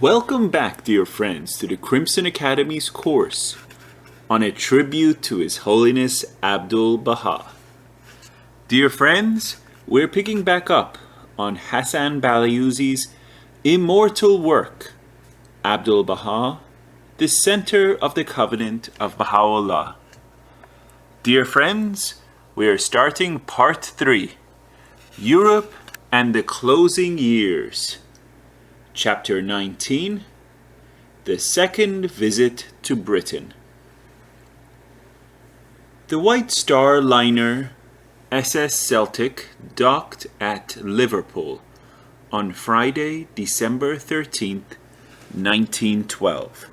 Welcome back, dear friends, to the Crimson Academy's course on a tribute to His Holiness Abdu'l-Baha. Dear friends, we're picking back up on Hassan Baliuzi's immortal work, Abdu'l-Baha, the Center of the Covenant of Baha'u'llah. Dear friends, we are starting Part 3, Europe and the Closing Years. Chapter 19, The Second Visit to Britain. The White Star liner SS Celtic docked at Liverpool on Friday, December 13th, 1912.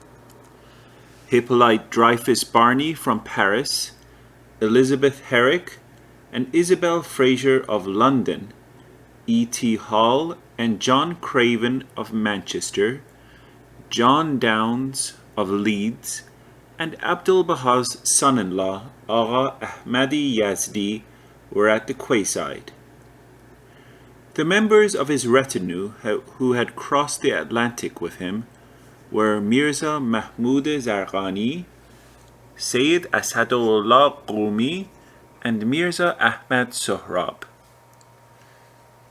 Hippolyte Dreyfus Barney from Paris, Elizabeth Herrick, and Isabel Fraser of London, E.T. Hall and John Craven of Manchester, John Downes of Leeds, and Abdu'l-Baha's son-in-law, Agha Ahmadi Yazdi, were at the quayside. The members of his retinue who had crossed the Atlantic with him were Mirza Mahmud Zarghani, Sayyid Asadullah Qumi, and Mirza Ahmad Sohrab.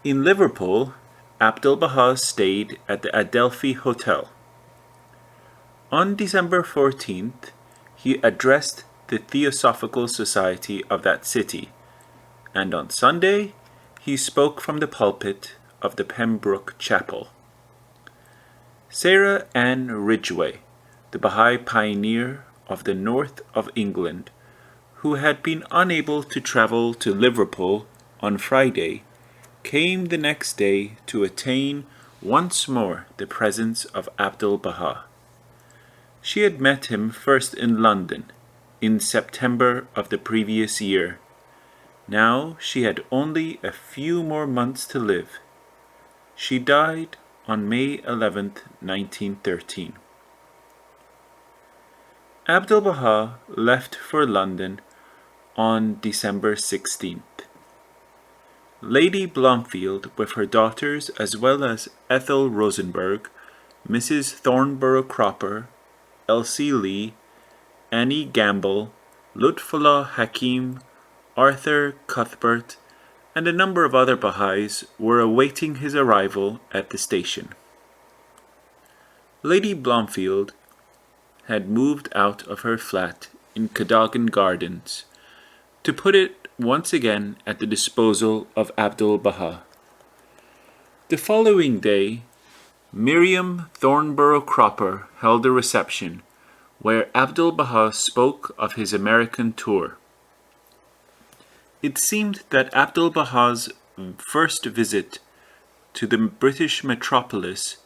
In Liverpool, Abdu'l-Baha stayed at the Adelphi Hotel. On December 14th, he addressed the Theosophical Society of that city, and on Sunday, he spoke from the pulpit of the Pembroke Chapel. Sarah Ann Ridgway, the Baha'i pioneer of the north of England, who had been unable to travel to Liverpool on Friday, came the next day to attain once more the presence of Abdu'l-Baha. She had met him first in London, in September of the previous year. Now she had only a few more months to live. She died on May 11th, 1913. Abdu'l-Baha left for London on December 16th. Lady Blomfield, with her daughters, as well as Ethel Rosenberg, Mrs. Thornborough Cropper, Elsie Lee, Annie Gamble, Lutfullah Hakim, Arthur Cuthbert, and a number of other Baha'is were awaiting his arrival at the station. Lady Blomfield had moved out of her flat in Cadogan Gardens to put it once again at the disposal of Abdu'l-Baha. The following day, Miriam Thornborough Cropper held a reception where Abdu'l-Baha spoke of his American tour. It seemed that Abdu'l-Baha's first visit to the British metropolis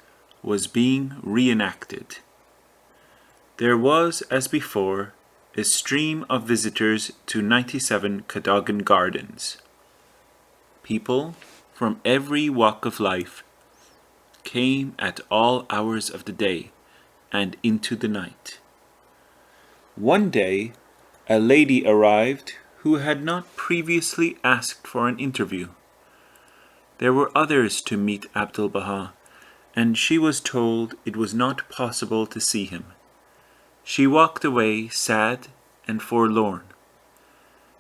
was being reenacted. There was, as before, a stream of visitors to 97 Cadogan Gardens. People from every walk of life came at all hours of the day and into the night. One day, a lady arrived who had not previously asked for an interview. There were others to meet Abdu'l-Baha, and she was told it was not possible to see him. She walked away sad and forlorn.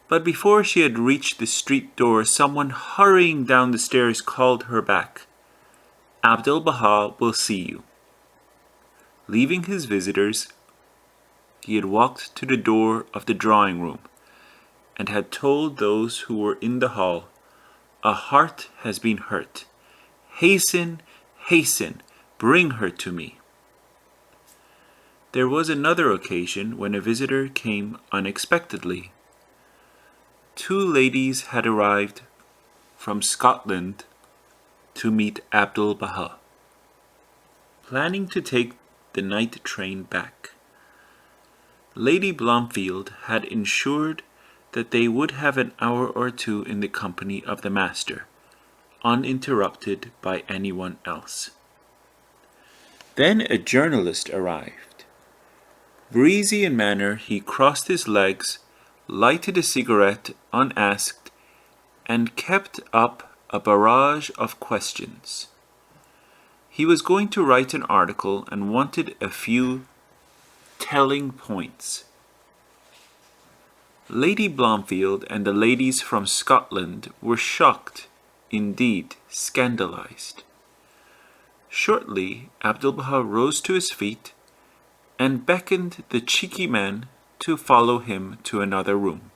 But before she had reached the street door, someone hurrying down the stairs called her back. Abdu'l-Baha will see you. Leaving his visitors, he had walked to the door of the drawing room and had told those who were in the hall, "A heart has been hurt. Hasten, hasten, bring her to me." There was another occasion when a visitor came unexpectedly. Two ladies had arrived from Scotland to meet Abdu'l-Baha, planning to take the night train back. Lady Blomfield had ensured that they would have an hour or two in the company of the master, uninterrupted by anyone else. Then a journalist arrived. Breezy in manner, he crossed his legs, lighted a cigarette unasked, and kept up a barrage of questions. He was going to write an article and wanted a few telling points. Lady Blomfield and the ladies from Scotland were shocked, indeed scandalized. Shortly, Abdu'l-Baha rose to his feet and beckoned the cheeky man to follow him to another room.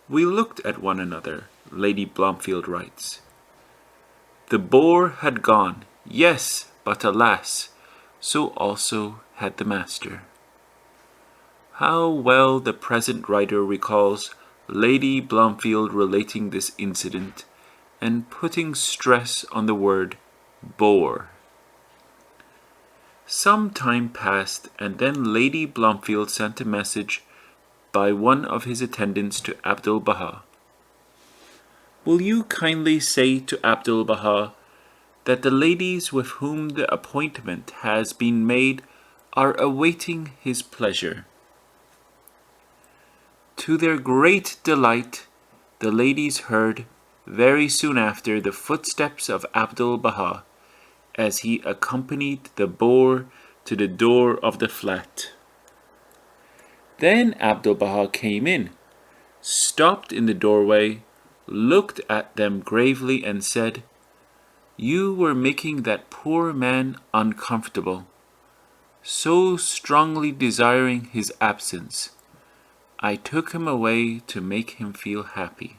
We looked at one another, Lady Blomfield writes. The bore had gone, yes, but alas, so also had the master. How well the present writer recalls Lady Blomfield relating this incident and putting stress on the word bore. Some time passed, and then Lady Blomfield sent a message by one of his attendants to Abdu'l-Baha. Will you kindly say to Abdu'l-Baha that the ladies with whom the appointment has been made are awaiting his pleasure? To their great delight, the ladies heard very soon after the footsteps of Abdu'l-Baha as he accompanied the bore to the door of the flat. Then Abdu'l-Baha came in, stopped in the doorway, looked at them gravely and said, "You were making that poor man uncomfortable, so strongly desiring his absence. I took him away to make him feel happy."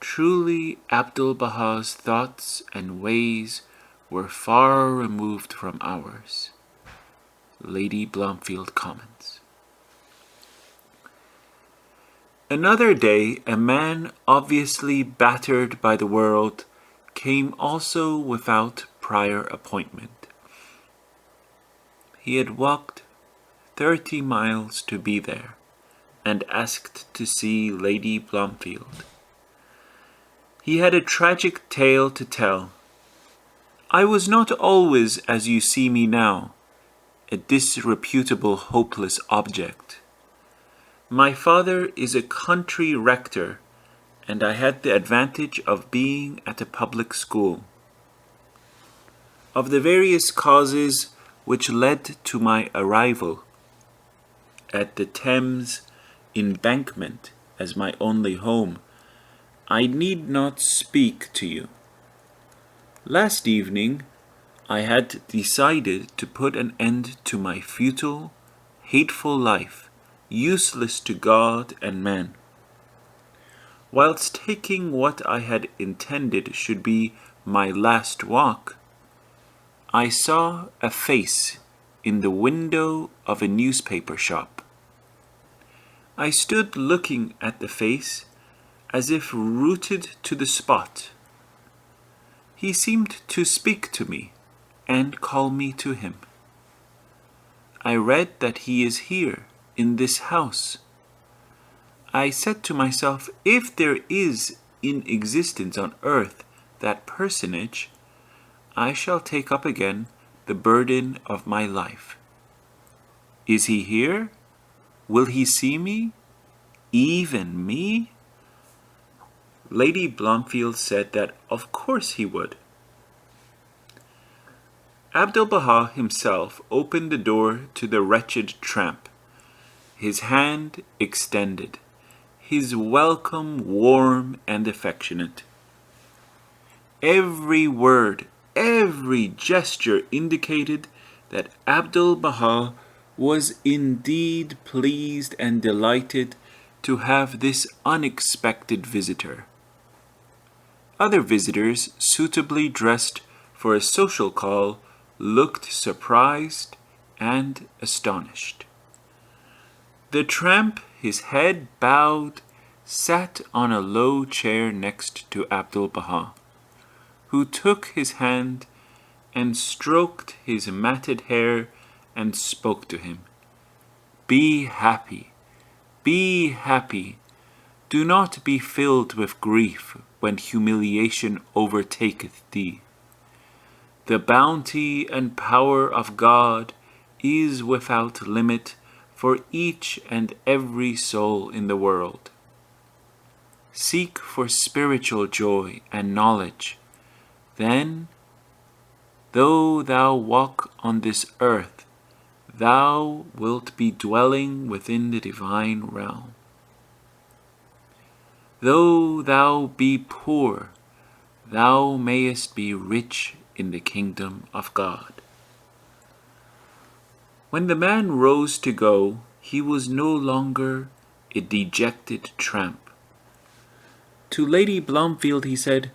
Truly, Abdu'l-Baha's thoughts and ways were far removed from ours. Lady Blomfield comments. Another day, a man obviously battered by the world came also without prior appointment. He had walked 30 miles to be there and asked to see Lady Blomfield. He had a tragic tale to tell. "I was not always as you see me now, a disreputable, hopeless object. My father is a country rector, and I had the advantage of being at a public school. Of the various causes which led to my arrival at the Thames Embankment as my only home, I need not speak to you. Last evening, I had decided to put an end to my futile, hateful life, useless to God and man. Whilst taking what I had intended should be my last walk, I saw a face in the window of a newspaper shop. I stood looking at the face as if rooted to the spot. He seemed to speak to me and call me to him. I read that he is here in this house. I said to myself, if there is in existence on earth that personage, I shall take up again the burden of my life. Is he here? Will he see me? Even me? Lady Blomfield said that of course he would. Abdu'l-Baha himself opened the door to the wretched tramp, his hand extended, his welcome warm and affectionate. Every word, every gesture indicated that Abdu'l-Baha was indeed pleased and delighted to have this unexpected visitor. Other visitors, suitably dressed for a social call, looked surprised and astonished. The tramp, his head bowed, sat on a low chair next to Abdu'l-Baha, who took his hand and stroked his matted hair and spoke to him. Be happy, be happy. Do not be filled with grief when humiliation overtaketh thee. The bounty and power of God is without limit for each and every soul in the world. Seek for spiritual joy and knowledge, Then, though thou walk on this earth, thou wilt be dwelling within the divine realm. Though thou be poor, thou mayest be rich in the kingdom of God. When the man rose to go, he was no longer a dejected tramp. To Lady Blomfield he said,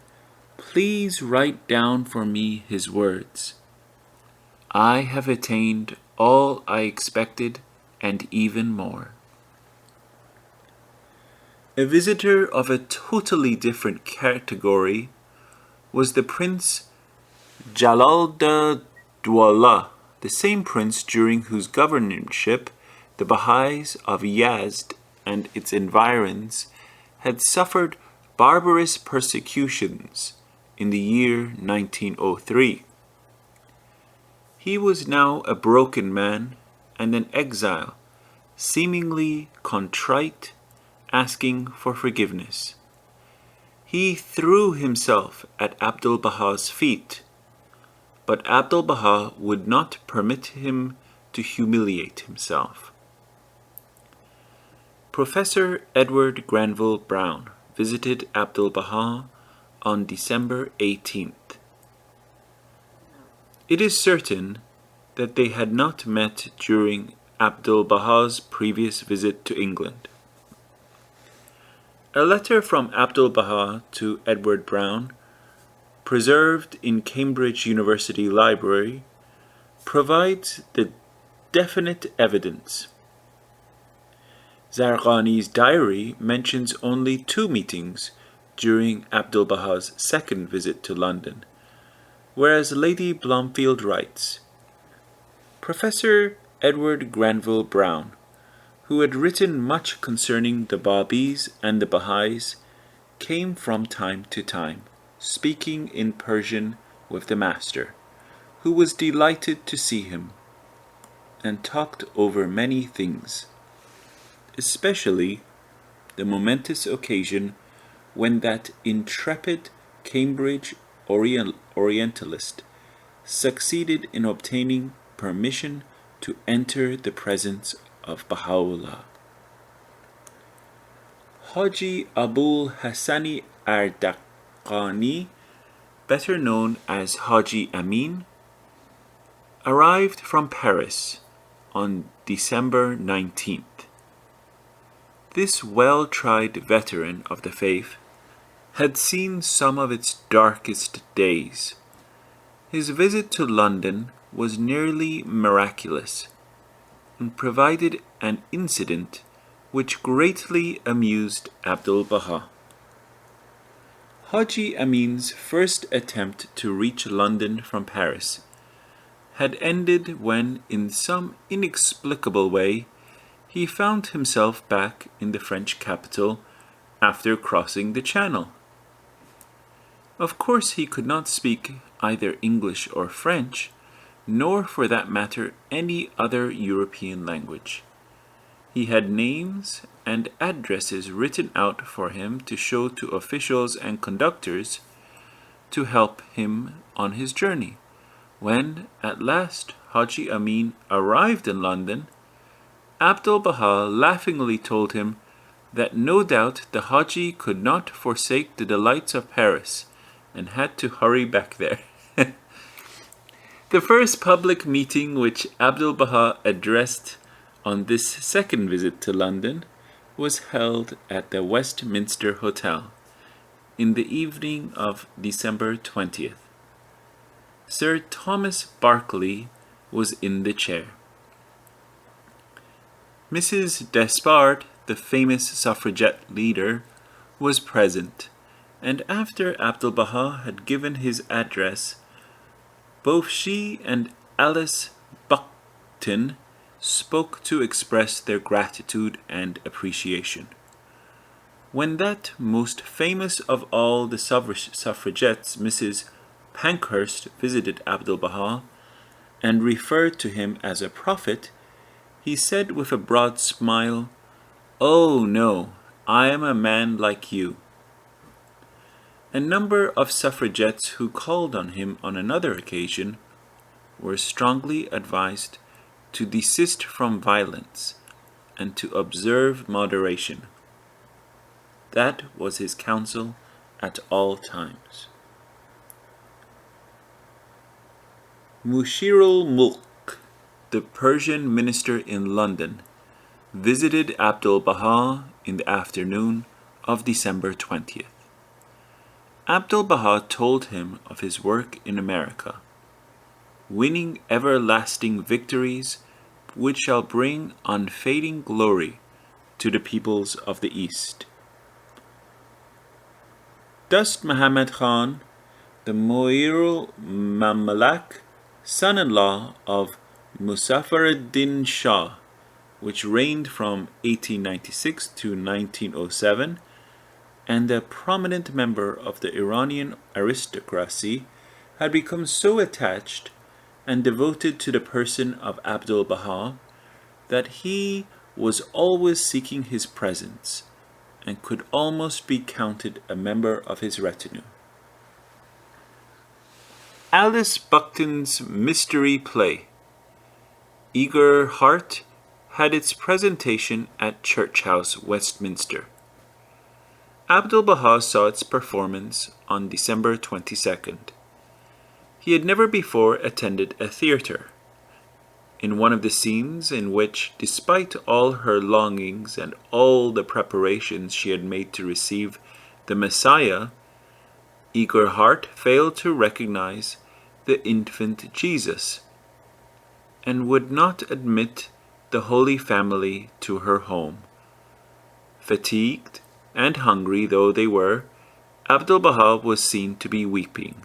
"Please write down for me his words. I have attained all I expected and even more." A visitor of a totally different category was the Prince Abdu'l-Baha, the same prince during whose governorship the Baha'is of Yazd and its environs had suffered barbarous persecutions in the year 1903. He was now a broken man and an exile, seemingly contrite, asking for forgiveness. He threw himself at Abdu'l-Baha's feet, but Abdu'l-Baha would not permit him to humiliate himself. Professor Edward Granville Brown visited Abdu'l-Baha on December 18th. It is certain that they had not met during Abdu'l-Baha's previous visit to England. A letter from Abdu'l-Baha to Edward Brown, preserved in Cambridge University Library, provides the definite evidence. Zarqani's diary mentions only 2 meetings during Abdu'l-Baha's second visit to London, whereas Lady Blomfield writes, Professor Edward Granville Brown, who had written much concerning the Babis and the Baha'is, came from time to time, speaking in Persian with the master, who was delighted to see him, and talked over many things, especially the momentous occasion when that intrepid Cambridge Orientalist succeeded in obtaining permission to enter the presence of Baha'u'llah. Haji Abul Hassani Ardaqani, better known as Haji Amin, arrived from Paris on December 19th. This well-tried veteran of the faith had seen some of its darkest days. His visit to London was nearly miraculous, and provided an incident which greatly amused Abdu'l-Baha. Haji Amin's first attempt to reach London from Paris had ended when, in some inexplicable way, he found himself back in the French capital after crossing the Channel. Of course, he could not speak either English or French, nor for that matter any other European language. He had names and addresses written out for him to show to officials and conductors to help him on his journey. When at last Haji Amin arrived in London, Abdu'l-Baha laughingly told him that no doubt the Haji could not forsake the delights of Paris and had to hurry back there. The first public meeting which Abdu'l-Baha addressed on this second visit to London was held at the Westminster Hotel in the evening of December 20th. Sir Thomas Berkeley was in the chair. Mrs. Despard, the famous suffragette leader, was present, and after Abdu'l-Baha had given his address, both she and Alice Buckton spoke to express their gratitude and appreciation. When that most famous of all the suffragettes, Mrs. Pankhurst, visited Abdu'l-Baha and referred to him as a prophet, he said with a broad smile, "Oh no, I am a man like you." A number of suffragettes who called on him on another occasion were strongly advised to desist from violence and to observe moderation. That was his counsel at all times. Mushirul Mulk, the Persian minister in London, visited Abdu'l-Baha in the afternoon of December 20th. Abdu'l-Baha told him of his work in America, winning everlasting victories which shall bring unfading glory to the peoples of the East. Dost Muhammad Khan, the Mu'irul Mamlak, son-in-law of Muzaffar-ed-Din Shah, which reigned from 1896 to 1907, and a prominent member of the Iranian aristocracy, had become so attached and devoted to the person of Abdu'l-Baha that he was always seeking his presence and could almost be counted a member of his retinue. Alice Buckton's mystery play, Eager Heart, had its presentation at Church House, Westminster. Abdu'l-Baha saw its performance on December 22nd. He had never before attended a theatre. In one of the scenes in which, despite all her longings and all the preparations she had made to receive the Messiah, Eager Heart failed to recognize the infant Jesus, and would not admit the Holy Family to her home. Fatigued and hungry though they were, Abdu'l-Baha was seen to be weeping.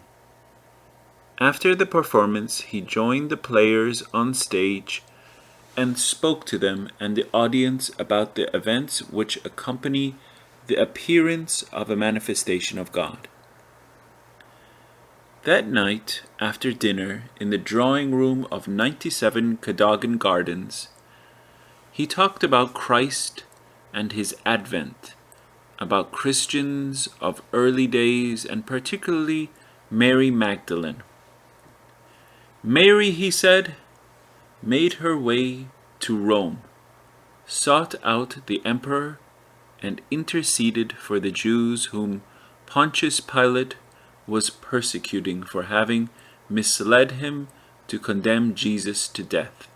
After the performance, he joined the players on stage and spoke to them and the audience about the events which accompany the appearance of a manifestation of God. That night, after dinner, in the drawing room of 97 Cadogan Gardens, he talked about Christ and his advent, about Christians of early days, and particularly Mary Magdalene. Mary, he said, made her way to Rome, sought out the emperor, and interceded for the Jews whom Pontius Pilate was persecuting for having misled him to condemn Jesus to death.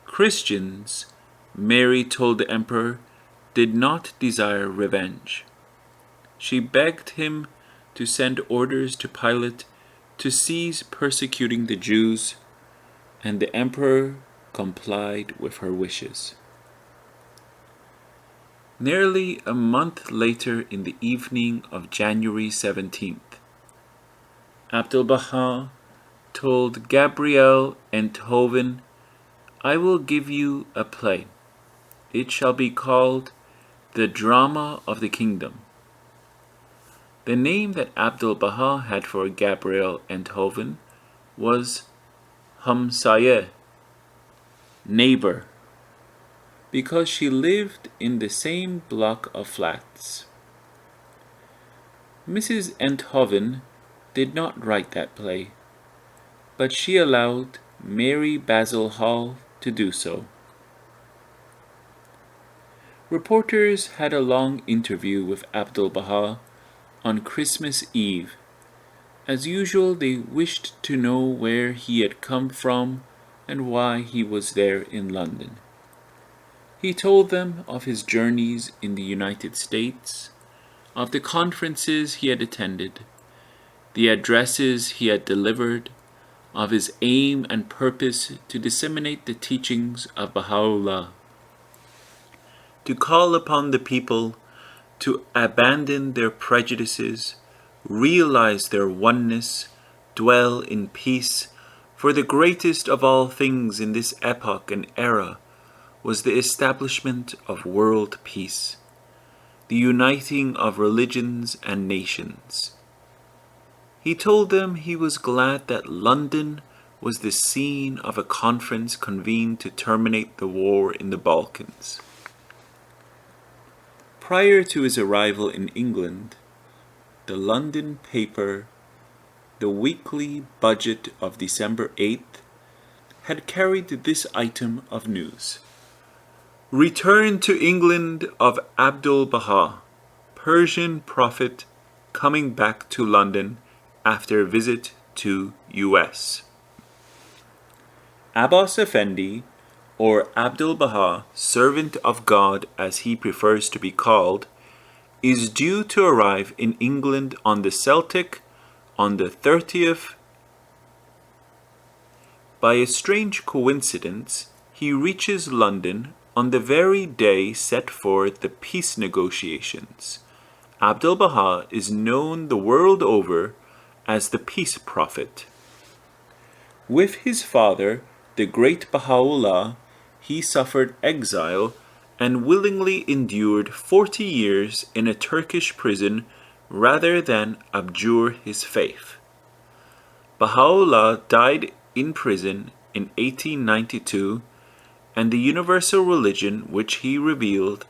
Christians, Mary told the emperor, did not desire revenge. She begged him to send orders to Pilate to cease persecuting the Jews, and the emperor complied with her wishes. Nearly a month later, in the evening of January 17th, Abdu'l-Baha told Gabriel Enthoven, "I will give you a play. It shall be called The Drama of the Kingdom." The name that Abdu'l-Baha had for Gabriel Enthoven was Hamsayeh, neighbor, because she lived in the same block of flats. Mrs. Enthoven did not write that play, but she allowed Mary Basil Hall to do so. Reporters had a long interview with Abdu'l-Baha on Christmas Eve. As usual, they wished to know where he had come from and why he was there in London. He told them of his journeys in the United States, of the conferences he had attended, the addresses he had delivered, of his aim and purpose to disseminate the teachings of Baha'u'llah, to call upon the people to abandon their prejudices, realize their oneness, dwell in peace, for the greatest of all things in this epoch and era was the establishment of world peace, the uniting of religions and nations. He told them he was glad that London was the scene of a conference convened to terminate the war in the Balkans. Prior to his arrival in England, the London paper, the weekly budget of December 8th, had carried this item of news. Return to England of Abdu'l-Baha, Persian prophet coming back to London after visit to US. Abbas Effendi, or Abdu'l-Baha, servant of God as he prefers to be called, is due to arrive in England on the Celtic on the 30th. By a strange coincidence, he reaches London on the very day set for the peace negotiations. Abdu'l-Baha is known the world over as the peace prophet. With his father, the great Baha'u'llah, he suffered exile and willingly endured 40 years in a Turkish prison rather than abjure his faith. Baha'u'llah died in prison in 1892, and the universal religion which he revealed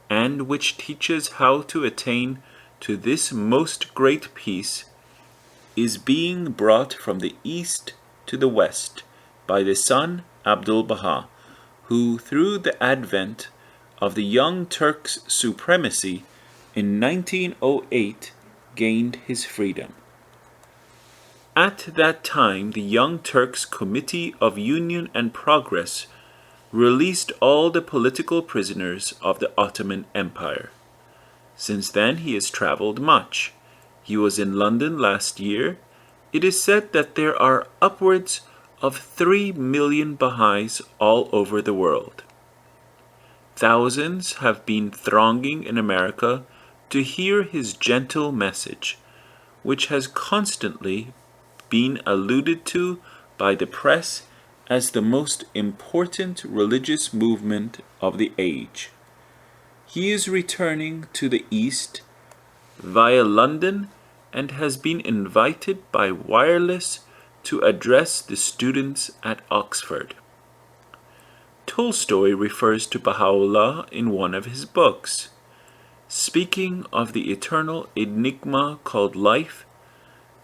and which teaches how to attain to this most great peace is being brought from the east to the west by the son Abdu'l-Baha, who through the advent of the Young Turks' supremacy in 1908 gained his freedom. At that time, the Young Turks Committee of Union and Progress released all the political prisoners of the Ottoman Empire. Since then, he has traveled much. He was in London last year. It is said that there are upwards of 3 million Baha'is all over the world. Thousands have been thronging in America to hear his gentle message, which has constantly been alluded to by the press as the most important religious movement of the age. He is returning to the East via London and has been invited by wireless to address the students at Oxford. Tolstoy refers to Baha'u'llah in one of his books, speaking of the eternal enigma called life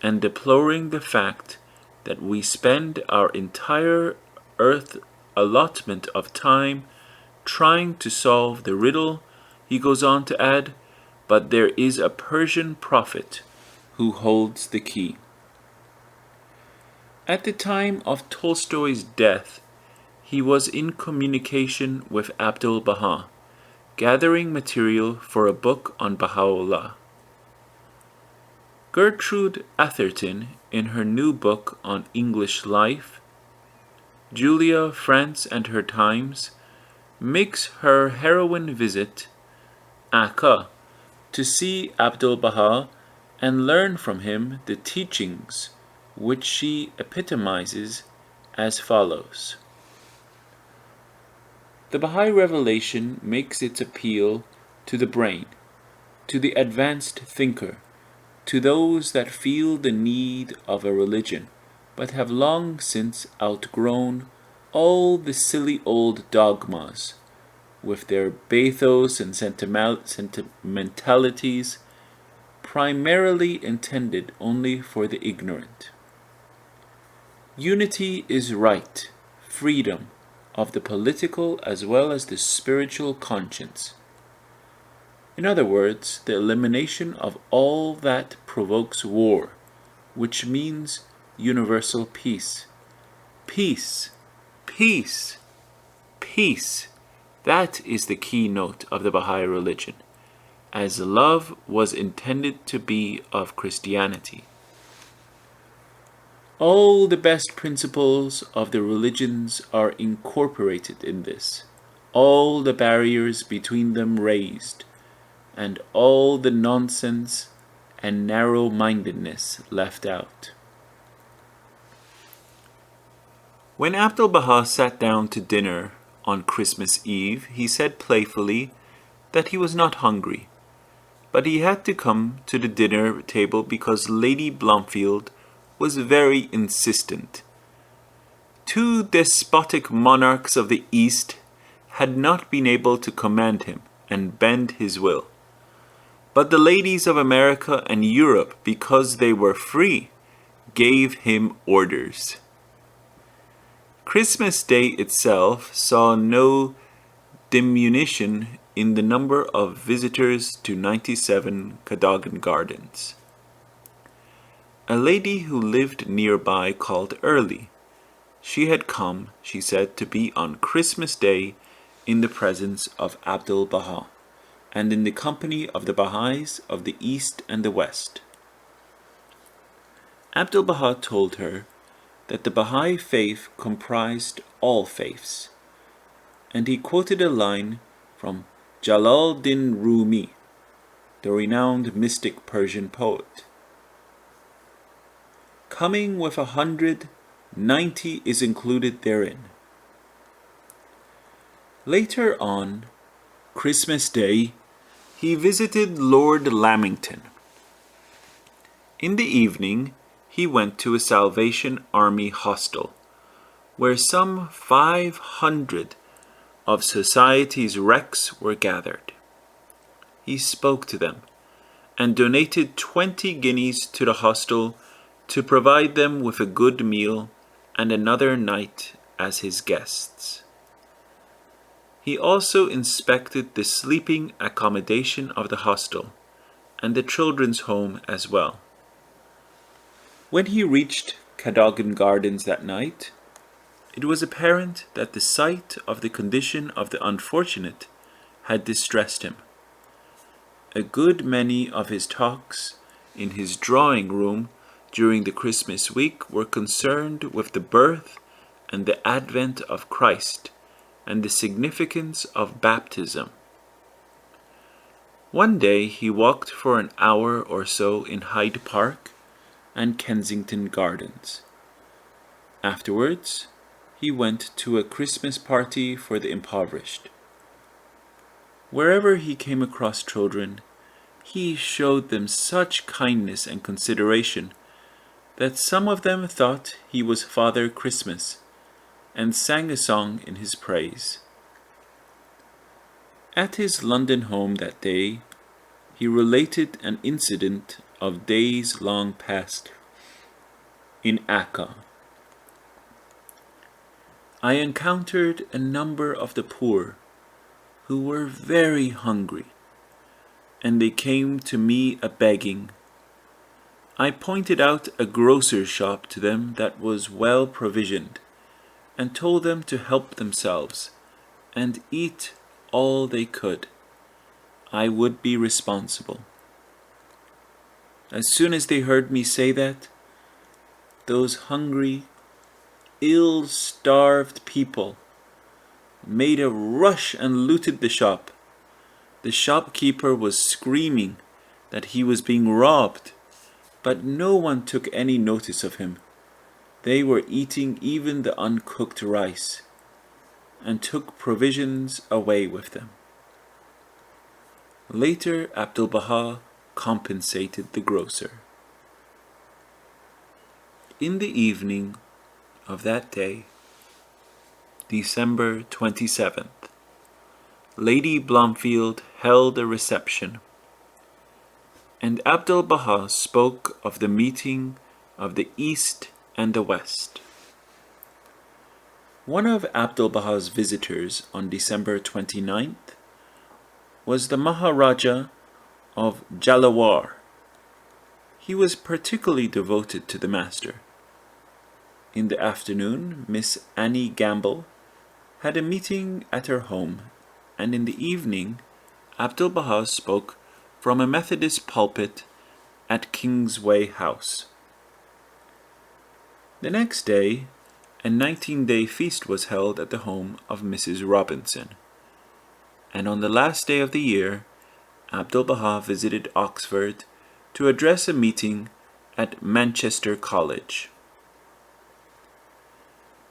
and deploring the fact that we spend our entire earth allotment of time trying to solve the riddle. He goes on to add, but there is a Persian prophet who holds the key. At the time of Tolstoy's death, he was in communication with Abdu'l-Baha, gathering material for a book on Baha'u'llah. Gertrude Atherton, in her new book on English life, Julia, France and Her Times, makes her heroine visit Akka to see Abdu'l-Baha and learn from him the teachings which she epitomizes as follows. The Baha'i revelation makes its appeal to the brain, to the advanced thinker, to those that feel the need of a religion, but have long since outgrown all the silly old dogmas, with their bathos and sentimentalities, primarily intended only for the ignorant. Unity is right, freedom of the political as well as the spiritual conscience. In other words, the elimination of all that provokes war, which means universal peace. Peace, peace, peace. That is the keynote of the Baha'i religion, as love was intended to be of Christianity. All the best principles of the religions are incorporated in this, all the barriers between them raised, and all the nonsense and narrow-mindedness left out. When Abdu'l-Baha sat down to dinner on Christmas Eve, he said playfully that he was not hungry, but he had to come to the dinner table because Lady Blomfield was very insistent. 2 despotic monarchs of the East had not been able to command him and bend his will. But the ladies of America and Europe, because they were free, gave him orders. Christmas Day itself saw no diminution in the number of visitors to 97 Cadogan Gardens. A lady who lived nearby called early. She had come, she said, to be on Christmas Day in the presence of Abdu'l-Baha and in the company of the Baha'is of the East and the West. Abdu'l-Baha told her that the Baha'i faith comprised all faiths, and he quoted a line from Jalal-Din Rumi, the renowned mystic Persian poet. Coming with 190 is included therein. Later on, Christmas Day, he visited Lord Lamington. In the evening, he went to a Salvation Army hostel, where some 500 of society's wrecks were gathered. He spoke to them and donated 20 guineas to the hostel to provide them with a good meal and another night as his guests. He also inspected the sleeping accommodation of the hostel and the children's home as well. When he reached Cadogan Gardens that night, it was apparent that the sight of the condition of the unfortunate had distressed him. A good many of his talks in his drawing room during the Christmas week were concerned with the birth and the advent of Christ and the significance of baptism. One day he walked for an hour or so in Hyde Park and Kensington Gardens. Afterwards, he went to a Christmas party for the impoverished. Wherever he came across children, he showed them such kindness and consideration that some of them thought he was Father Christmas and sang a song in his praise. At his London home that day, he related an incident of days long past in Akka. I encountered a number of the poor who were very hungry, and they came to me a-begging. I pointed out a grocer's shop to them that was well provisioned, and told them to help themselves and eat all they could. I would be responsible. As soon as they heard me say that, those hungry, ill-starved people made a rush and looted the shop. The shopkeeper was screaming that he was being robbed, but no one took any notice of him. They were eating even the uncooked rice and took provisions away with them. Later, Abdu'l-Baha compensated the grocer. In the evening of that day, December 27th, Lady Blomfield held a reception, and Abdu'l-Baha spoke of the meeting of the East and the West. One of Abdu'l-Baha's visitors on December 29th was the Maharaja of Jalawar. He was particularly devoted to the master. In the afternoon, Miss Annie Gamble had a meeting at her home, and in the evening, Abdu'l-Baha spoke from a Methodist pulpit at Kingsway House. The next day, a 19-day feast was held at the home of Mrs. Robinson, and on the last day of the year, Abdu'l-Baha visited Oxford to address a meeting at Manchester College.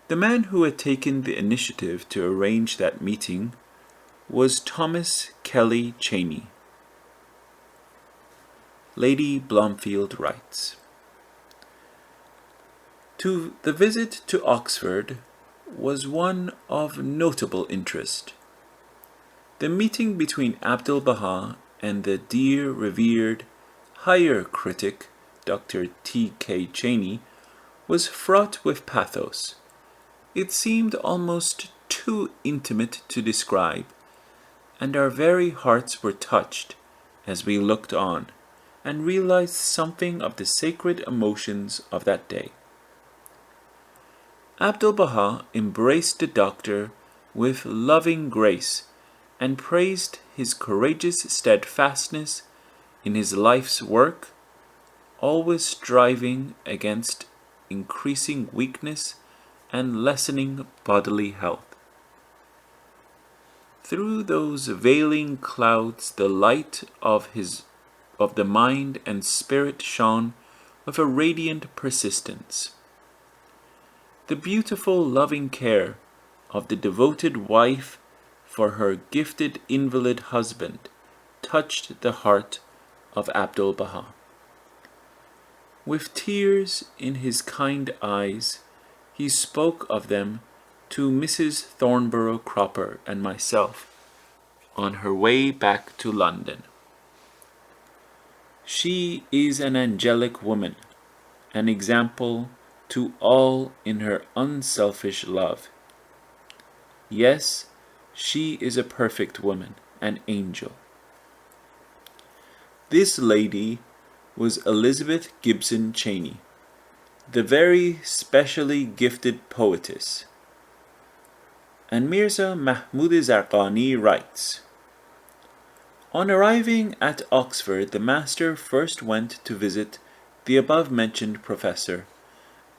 The man who had taken the initiative to arrange that meeting was Thomas Kelly Cheney. Lady Blomfield writes, the visit to Oxford was one of notable interest. The meeting between Abdu'l-Baha and the dear revered higher critic, Dr. T.K. Cheney, was fraught with pathos. It seemed almost too intimate to describe, and our very hearts were touched as we looked on and realized something of the sacred emotions of that day. Abdu'l-Baha embraced the doctor with loving grace and praised his courageous steadfastness in his life's work, always striving against increasing weakness and lessening bodily health. Through those veiling clouds the light of the mind and spirit shone with a radiant persistence. The beautiful loving care of the devoted wife for her gifted invalid husband touched the heart of Abdu'l-Baha. With tears in his kind eyes, he spoke of them to Mrs. Thornborough Cropper and myself on her way back to London. She is an angelic woman, an example to all in her unselfish love. Yes, she is a perfect woman, an angel. This lady was Elizabeth Gibson Cheney, the very specially gifted poetess. And Mirza Mahmud Zarqani writes, on arriving at Oxford, the master first went to visit the above-mentioned professor,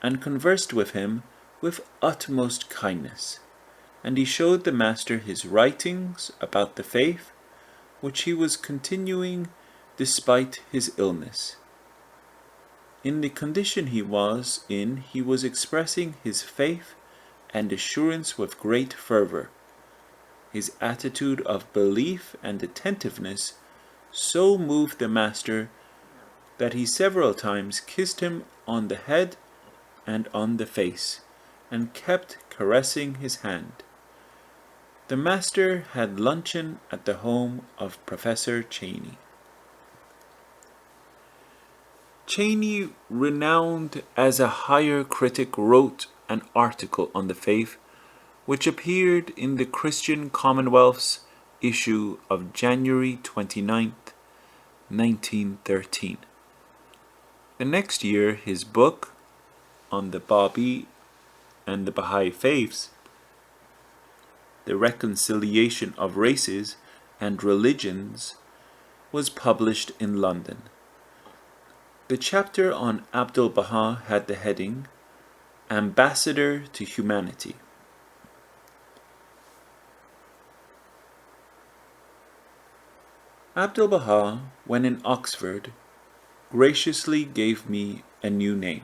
and conversed with him with utmost kindness, and he showed the master his writings about the faith, which he was continuing despite his illness. In the condition he was in, he was expressing his faith and assurance with great fervor. His attitude of belief and attentiveness so moved the master that he several times kissed him on the head and on the face, and kept caressing his hand. The master had luncheon at the home of Professor Cheney. Cheney, renowned as a higher critic, wrote an article on the faith which appeared in the Christian Commonwealth's issue of January 29th, 1913. The next year, his book on the Babi and the Baha'i faiths, The Reconciliation of Races and Religions, was published in London. The chapter on Abdu'l-Baha had the heading, Ambassador to Humanity. Abdu'l-Baha, when in Oxford, graciously gave me a new name.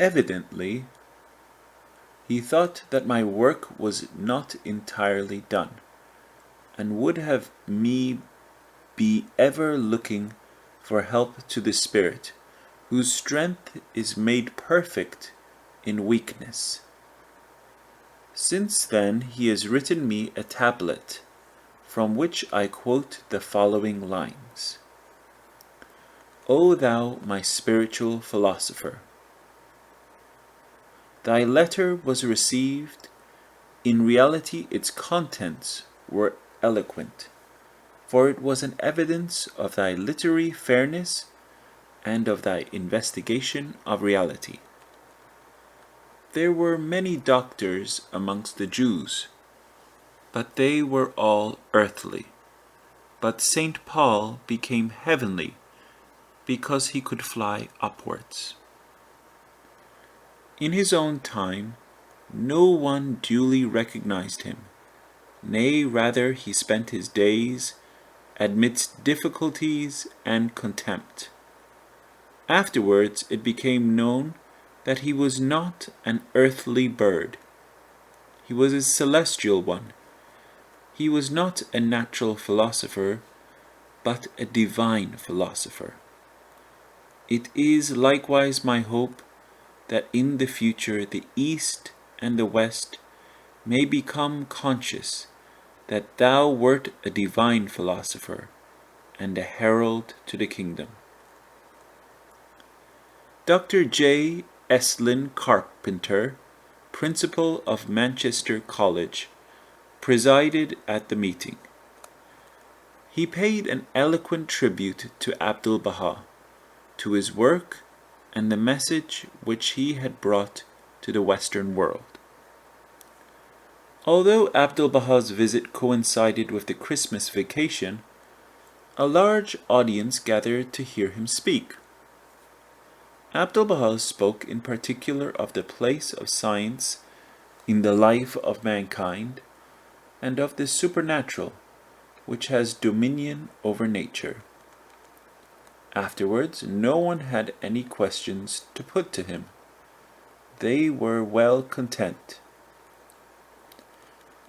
Evidently, he thought that my work was not entirely done, and would have me be ever looking for help to the Spirit, whose strength is made perfect in weakness. Since then he has written me a tablet, from which I quote the following lines. O thou, my spiritual philosopher, thy letter was received. In reality its contents were eloquent, for it was an evidence of thy literary fairness and of thy investigation of reality. There were many doctors amongst the Jews, but they were all earthly. But St. Paul became heavenly because he could fly upwards. In his own time, no one duly recognized him. Nay, rather, he spent his days amidst difficulties and contempt. Afterwards, it became known that he was not an earthly bird. He was a celestial one. He was not a natural philosopher, but a divine philosopher. It is likewise my hope that in the future the East and the West may become conscious that thou wert a divine philosopher and a herald to the kingdom. Dr. J. Eslin Carpenter, principal of Manchester College, presided at the meeting. He paid an eloquent tribute to Abdu'l-Baha, to his work and the message which he had brought to the Western world. Although Abdu'l-Baha's visit coincided with the Christmas vacation, a large audience gathered to hear him speak. Abdu'l-Baha spoke in particular of the place of science in the life of mankind and of the supernatural which has dominion over nature. Afterwards, no one had any questions to put to him. They were well content.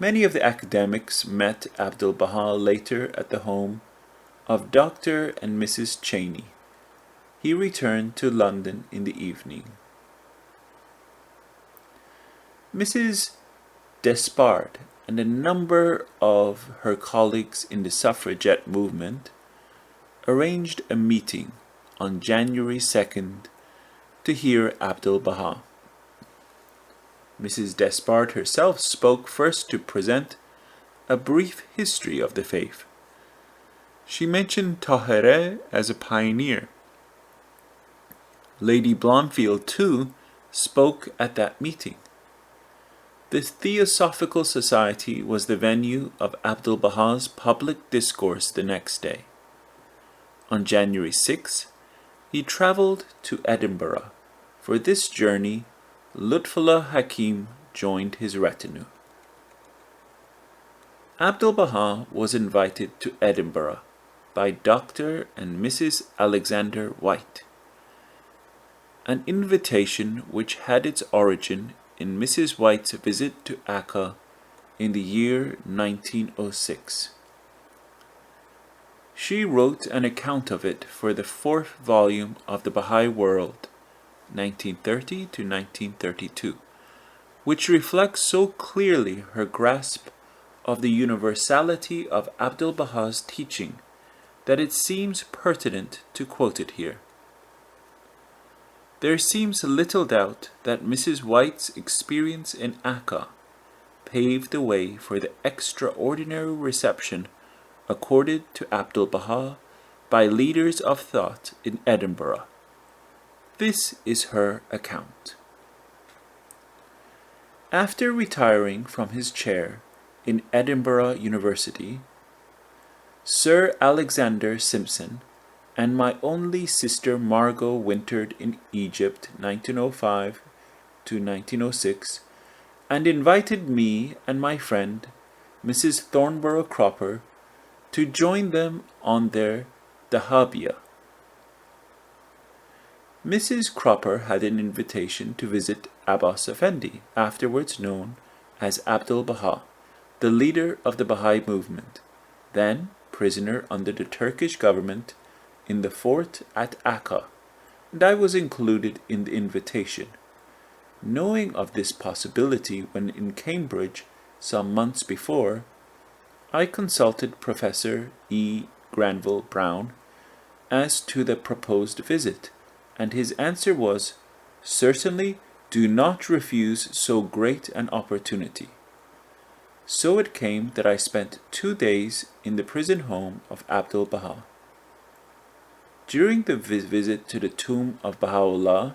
Many of the academics met Abdu'l-Baha later at the home of Dr. and Mrs. Cheney. He returned to London in the evening. Mrs. Despard and a number of her colleagues in the suffragette movement arranged a meeting on January 2nd to hear Abdu'l-Baha. Mrs. Despard herself spoke first to present a brief history of the faith. She mentioned Tahereh as a pioneer. Lady Blomfield, too, spoke at that meeting. The Theosophical Society was the venue of Abdu'l-Baha's public discourse the next day. On January 6, he travelled to Edinburgh. For this journey, Lutfullah Hakim joined his retinue. Abdu'l-Baha was invited to Edinburgh by Dr. and Mrs. Alexander White, an invitation which had its origin in Mrs. White's visit to Akka in the year 1906. She wrote an account of it for the 4th volume of the Baha'i World, 1930 to 1932, which reflects so clearly her grasp of the universality of Abdu'l-Baha's teaching that it seems pertinent to quote it here. There seems little doubt that Mrs. White's experience in Akka paved the way for the extraordinary reception accorded to Abdu'l-Baha by leaders of thought in Edinburgh. This is her account. After retiring from his chair in Edinburgh University, Sir Alexander Simpson and my only sister Margot wintered in Egypt 1905 to 1906 and invited me and my friend, Mrs. Thornborough Cropper, to join them on their dahabia. Mrs. Cropper had an invitation to visit Abbas Effendi, afterwards known as Abdu'l-Baha, the leader of the Baha'i movement, then prisoner under the Turkish government in the fort at Akka, and I was included in the invitation. Knowing of this possibility when in Cambridge some months before, I consulted Professor E. Granville Brown as to the proposed visit, and his answer was, "Certainly do not refuse so great an opportunity." So it came that I spent 2 days in the prison home of Abdu'l-Baha. During the visit to the tomb of Baha'u'llah,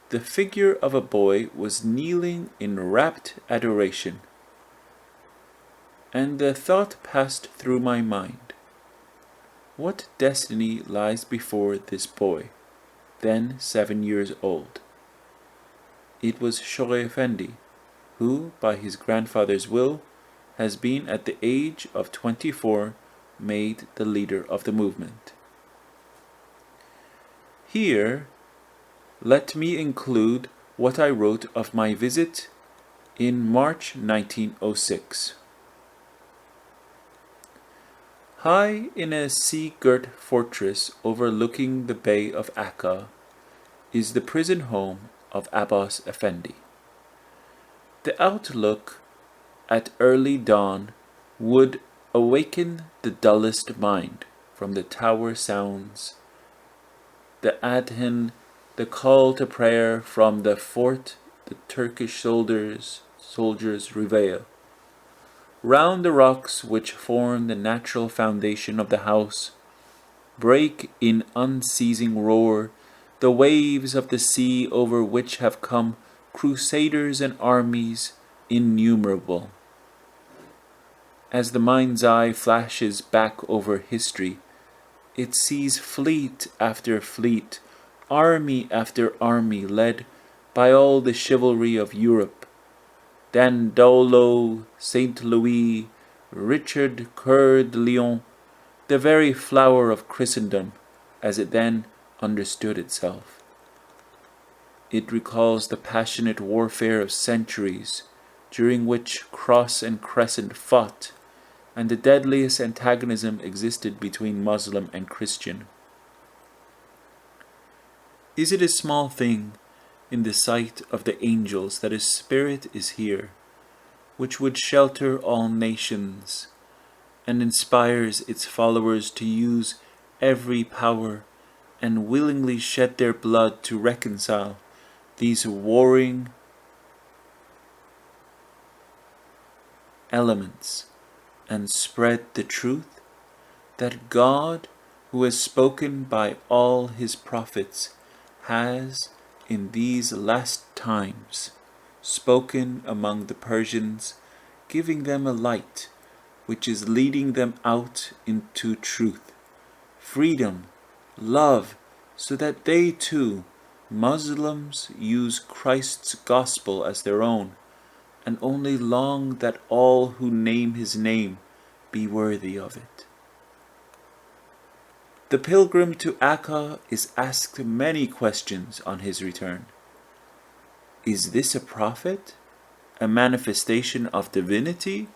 the figure of a boy was kneeling in rapt adoration, and the thought passed through my mind, what destiny lies before this boy, then 7 years old? It was Shough Effendi, who, by his grandfather's will, has been at the age of 24 made the leader of the movement. Here, let me include what I wrote of my visit in March 1906. High in a sea-girt fortress overlooking the Bay of Akka is the prison home of Abbas Effendi. The outlook at early dawn would awaken the dullest mind from the tower sounds, the adhan, the call to prayer from the fort the Turkish soldiers reveille. Round the rocks which form the natural foundation of the house, break in unceasing roar the waves of the sea over which have come crusaders and armies innumerable. As the mind's eye flashes back over history, it sees fleet after fleet, army after army led by all the chivalry of Europe, Dandolo, Saint Louis, Richard Coeur de Lion, the very flower of Christendom as it then understood itself. It recalls the passionate warfare of centuries during which cross and crescent fought, and the deadliest antagonism existed between Muslim and Christian. Is it a small thing in the sight of the angels that a spirit is here, which would shelter all nations, and inspires its followers to use every power and willingly shed their blood to reconcile these warring elements and spread the truth that God, who has spoken by all his prophets, has in these last times spoken among the Persians, giving them a light which is leading them out into truth, freedom, love, so that they too, Muslims, use Christ's gospel as their own, and only long that all who name his name be worthy of it. The pilgrim to Akka is asked many questions on his return. Is this a prophet? A manifestation of divinity?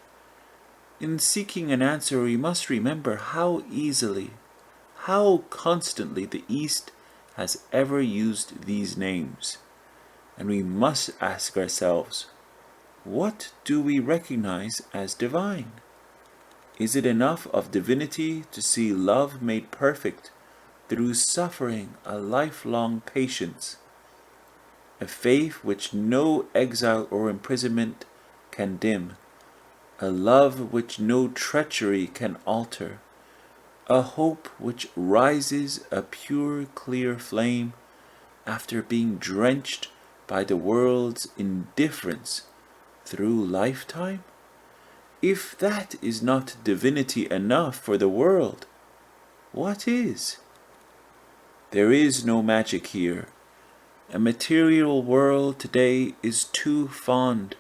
In seeking an answer, we must remember how easily, how constantly the East has ever used these names. And we must ask ourselves, what do we recognize as divine? Is it enough of divinity to see love made perfect through suffering, a lifelong patience, a faith which no exile or imprisonment can dim, a love which no treachery can alter, a hope which rises a pure, clear flame after being drenched by the world's indifference through lifetime? If that is not divinity enough for the world, what is? There is no magic here. A material world today is too fond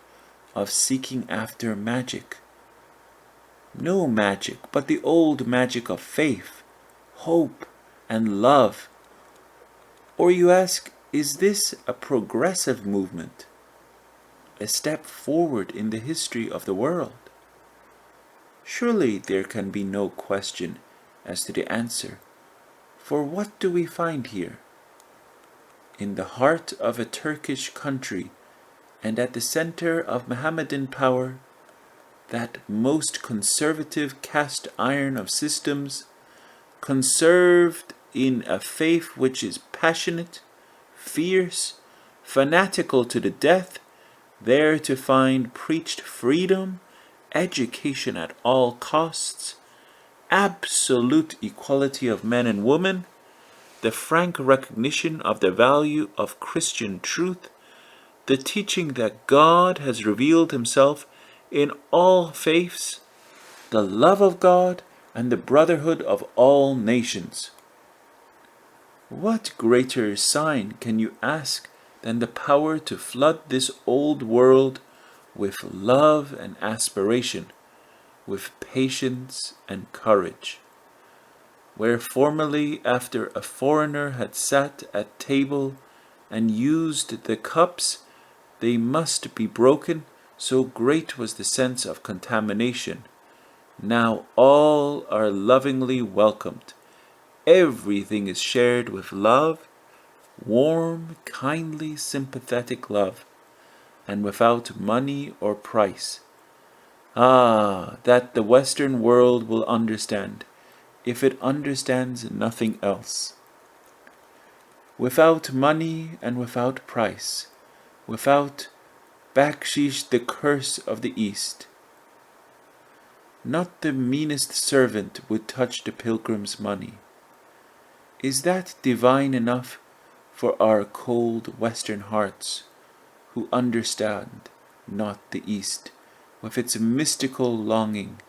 of seeking after magic. No magic, but the old magic of faith, hope, and love. Or you ask, is this a progressive movement? A step forward in the history of the world? Surely there can be no question as to the answer, for what do we find here? In the heart of a Turkish country and at the center of Mohammedan power, that most conservative cast iron of systems, conserved in a faith which is passionate, fierce, fanatical to the death, there to find preached freedom, education at all costs, absolute equality of men and women, the frank recognition of the value of Christian truth, the teaching that God has revealed himself in all faiths, the love of God, and the brotherhood of all nations. What greater sign can you ask than the power to flood this old world with love and aspiration, with patience and courage? Where formerly, after a foreigner had sat at table and used the cups, they must be broken, so great was the sense of contamination. Now all are lovingly welcomed. Everything is shared with love, warm, kindly, sympathetic love, and without money or price. Ah, that the Western world will understand, if it understands nothing else. Without money and without price, without bakshish, the curse of the East, not the meanest servant would touch the pilgrim's money. Is that divine enough for our cold Western hearts, who understand not the East, with its mystical longing,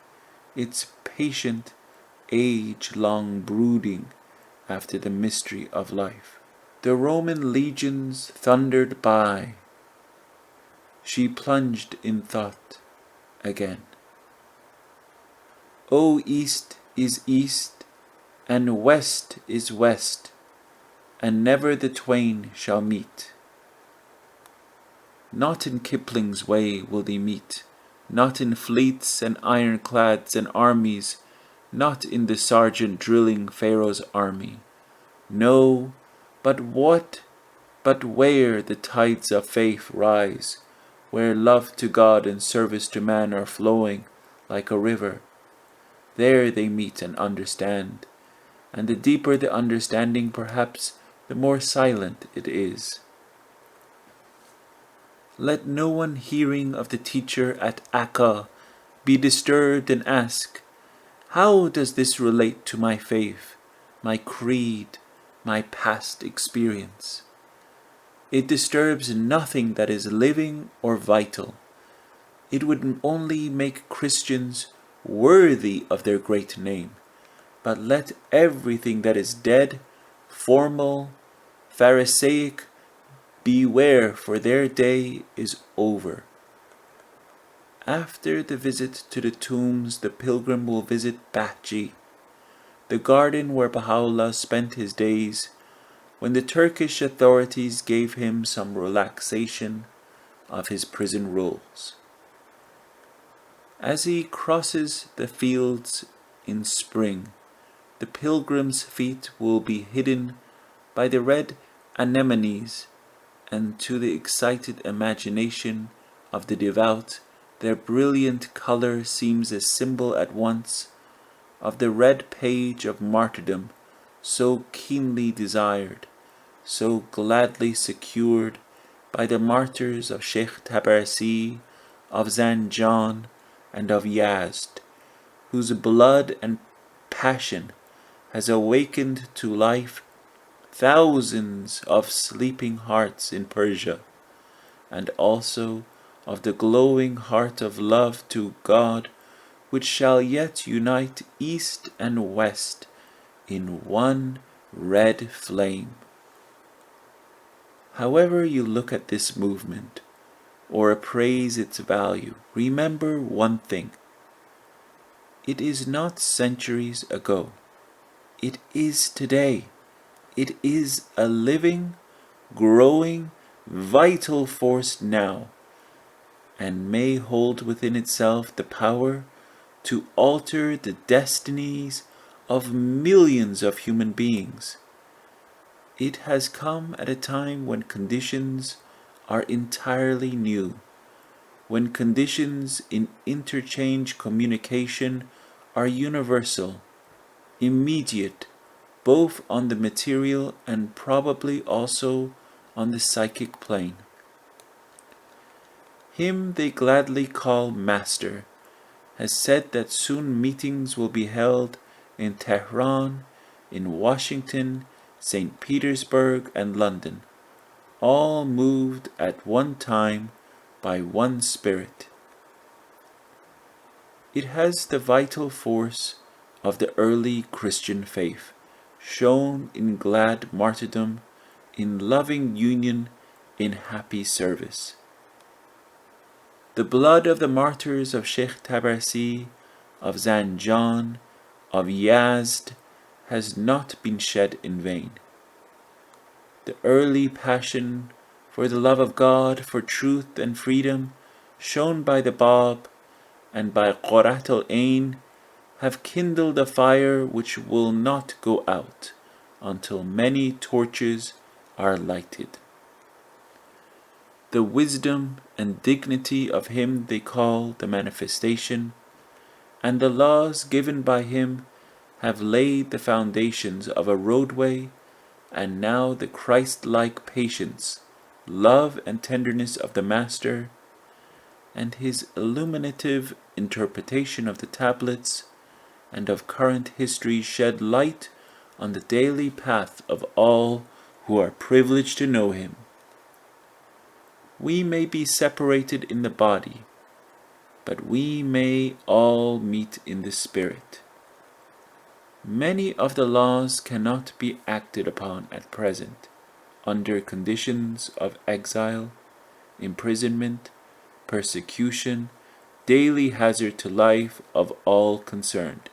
its patient, age-long brooding after the mystery of life? The Roman legions thundered by. She plunged in thought again. O East is East, and West is West, and never the twain shall meet. Not in Kipling's way will they meet, not in fleets and ironclads and armies, not in the sergeant drilling Pharaoh's army. No, but where the tides of faith rise, where love to God and service to man are flowing like a river, there they meet and understand, and the deeper the understanding, perhaps, the more silent it is. Let no one hearing of the teacher at Akka be disturbed and ask, how does this relate to my faith, my creed, my past experience? It disturbs nothing that is living or vital. It would only make Christians worthy of their great name. But let everything that is dead, formal, Pharisaic, beware, for their day is over. After the visit to the tombs, the pilgrim will visit Bahji, the garden where Baha'u'llah spent his days when the Turkish authorities gave him some relaxation of his prison rules. As he crosses the fields in spring, the pilgrim's feet will be hidden by the red anemones, and to the excited imagination of the devout, their brilliant color seems a symbol at once of the red page of martyrdom, so keenly desired, so gladly secured by the martyrs of Sheikh Tabarsi, of Zanjan, and of Yazd, whose blood and passion has awakened to life thousands of sleeping hearts in Persia, and also of the glowing heart of love to God, which shall yet unite East and West in one red flame. However you look at this movement, or appraise its value, remember one thing. It is not centuries ago. It is today. It is a living, growing, vital force now, and may hold within itself the power to alter the destinies of millions of human beings. It has come at a time when conditions are entirely new, when conditions in interchange communication are universal, immediate, both on the material and probably also on the psychic plane. Him they gladly call Master has said that soon meetings will be held in Tehran, in Washington, St. Petersburg, and London, all moved at one time by one spirit. It has the vital force of the early Christian faith, shown in glad martyrdom, in loving union, in happy service. The blood of the martyrs of Sheikh Tabarsi, of Zanjan, of Yazd, has not been shed in vain. The early passion for the love of God, for truth and freedom, shown by the Bab and by Qurrat al-Ain, have kindled a fire which will not go out until many torches are lighted. the wisdom and dignity of him they call the Manifestation, and the laws given by him have laid the foundations of a roadway, and now the Christ-like patience, love and tenderness of the Master, and his illuminative interpretation of the tablets and of current history shed light on the daily path of all who are privileged to know him. We may be separated in the body, but we may all meet in the spirit. Many of the laws cannot be acted upon at present, under conditions of exile, imprisonment, persecution, daily hazard to life of all concerned.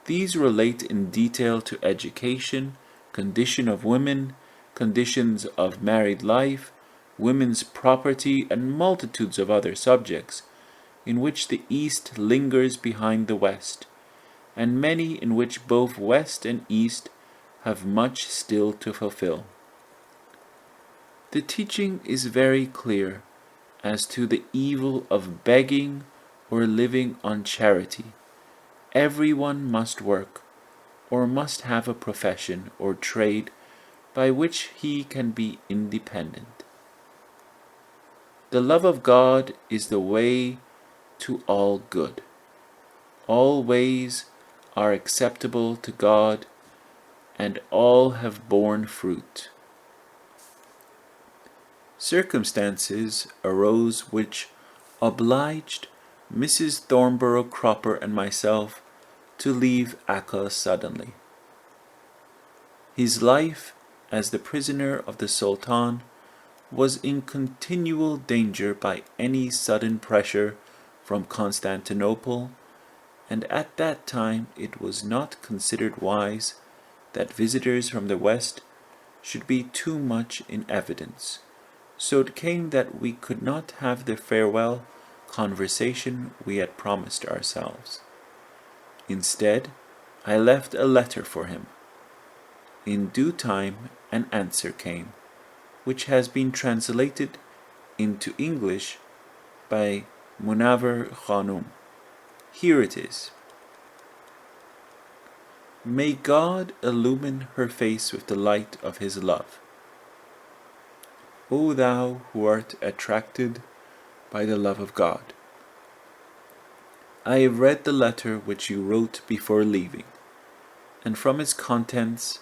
These relate in detail to education, condition of women, conditions of married life, women's property, and multitudes of other subjects, in which the East lingers behind the West, and many in which both West and East have much still to fulfill. The teaching is very clear as to the evil of begging or living on charity. Everyone must work, or must have a profession or trade by which he can be independent. The love of God is the way to all good. All ways are acceptable to God, and all have borne fruit. Circumstances arose which obliged Mrs. Thornborough Cropper and myself to leave Akka suddenly. His life as the prisoner of the Sultan was in continual danger by any sudden pressure from Constantinople, and at that time it was not considered wise that visitors from the West should be too much in evidence. So it came that we could not have the farewell conversation we had promised ourselves. Instead, I left a letter for him. In due time an answer came, which has been translated into English by Munawar Khanum. Here it is. May God illumine her face with the light of his love. O thou who art attracted by the love of God. I have read the letter which you wrote before leaving, and from its contents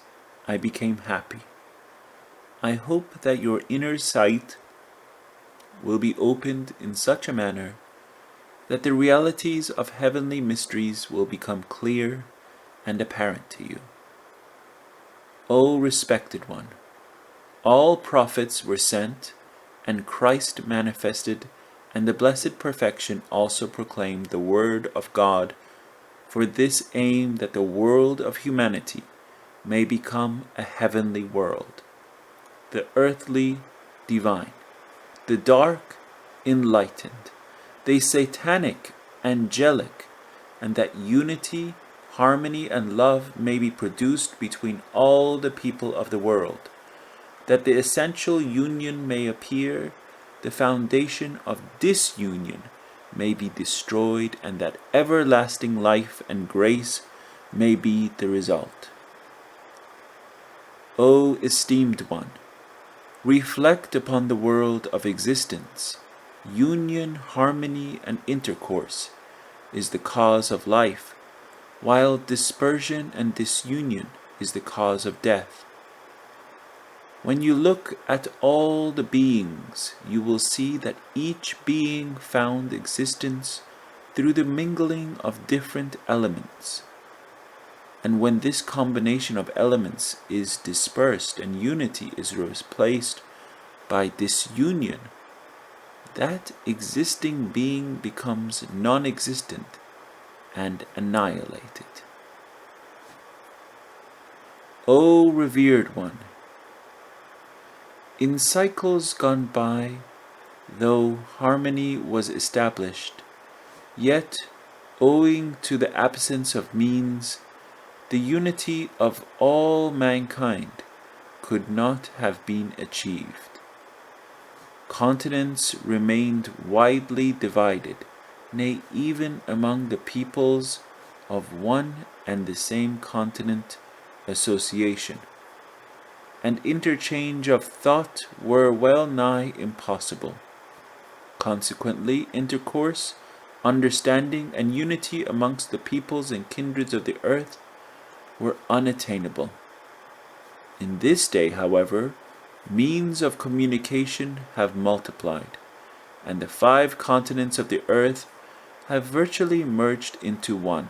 I became happy. I hope that your inner sight will be opened in such a manner that the realities of heavenly mysteries will become clear and apparent to you. O respected one, all prophets were sent, and Christ manifested, and the blessed perfection also proclaimed the word of God for this aim, that the world of humanity may become a heavenly world, the earthly divine, the dark enlightened, the satanic angelic, and that unity, harmony, and love may be produced between all the people of the world, that the essential union may appear, the foundation of disunion may be destroyed, and that everlasting life and grace may be the result. O esteemed one, reflect upon the world of existence. Union, harmony, and intercourse is the cause of life, while dispersion and disunion is the cause of death. When you look at all the beings, you will see that each being found existence through the mingling of different elements. And when this combination of elements is dispersed and unity is replaced by disunion, that existing being becomes non-existent and annihilated. O revered one, in cycles gone by, though harmony was established, yet, owing to the absence of means, the unity of all mankind could not have been achieved. continents remained widely divided, nay, even among the peoples of one and the same continent association, and interchange of thought were well nigh impossible. Consequently, intercourse, understanding, and unity amongst the peoples and kindreds of the earth were unattainable. In this day, however, means of communication have multiplied, and the 5 continents of the earth have virtually merged into one.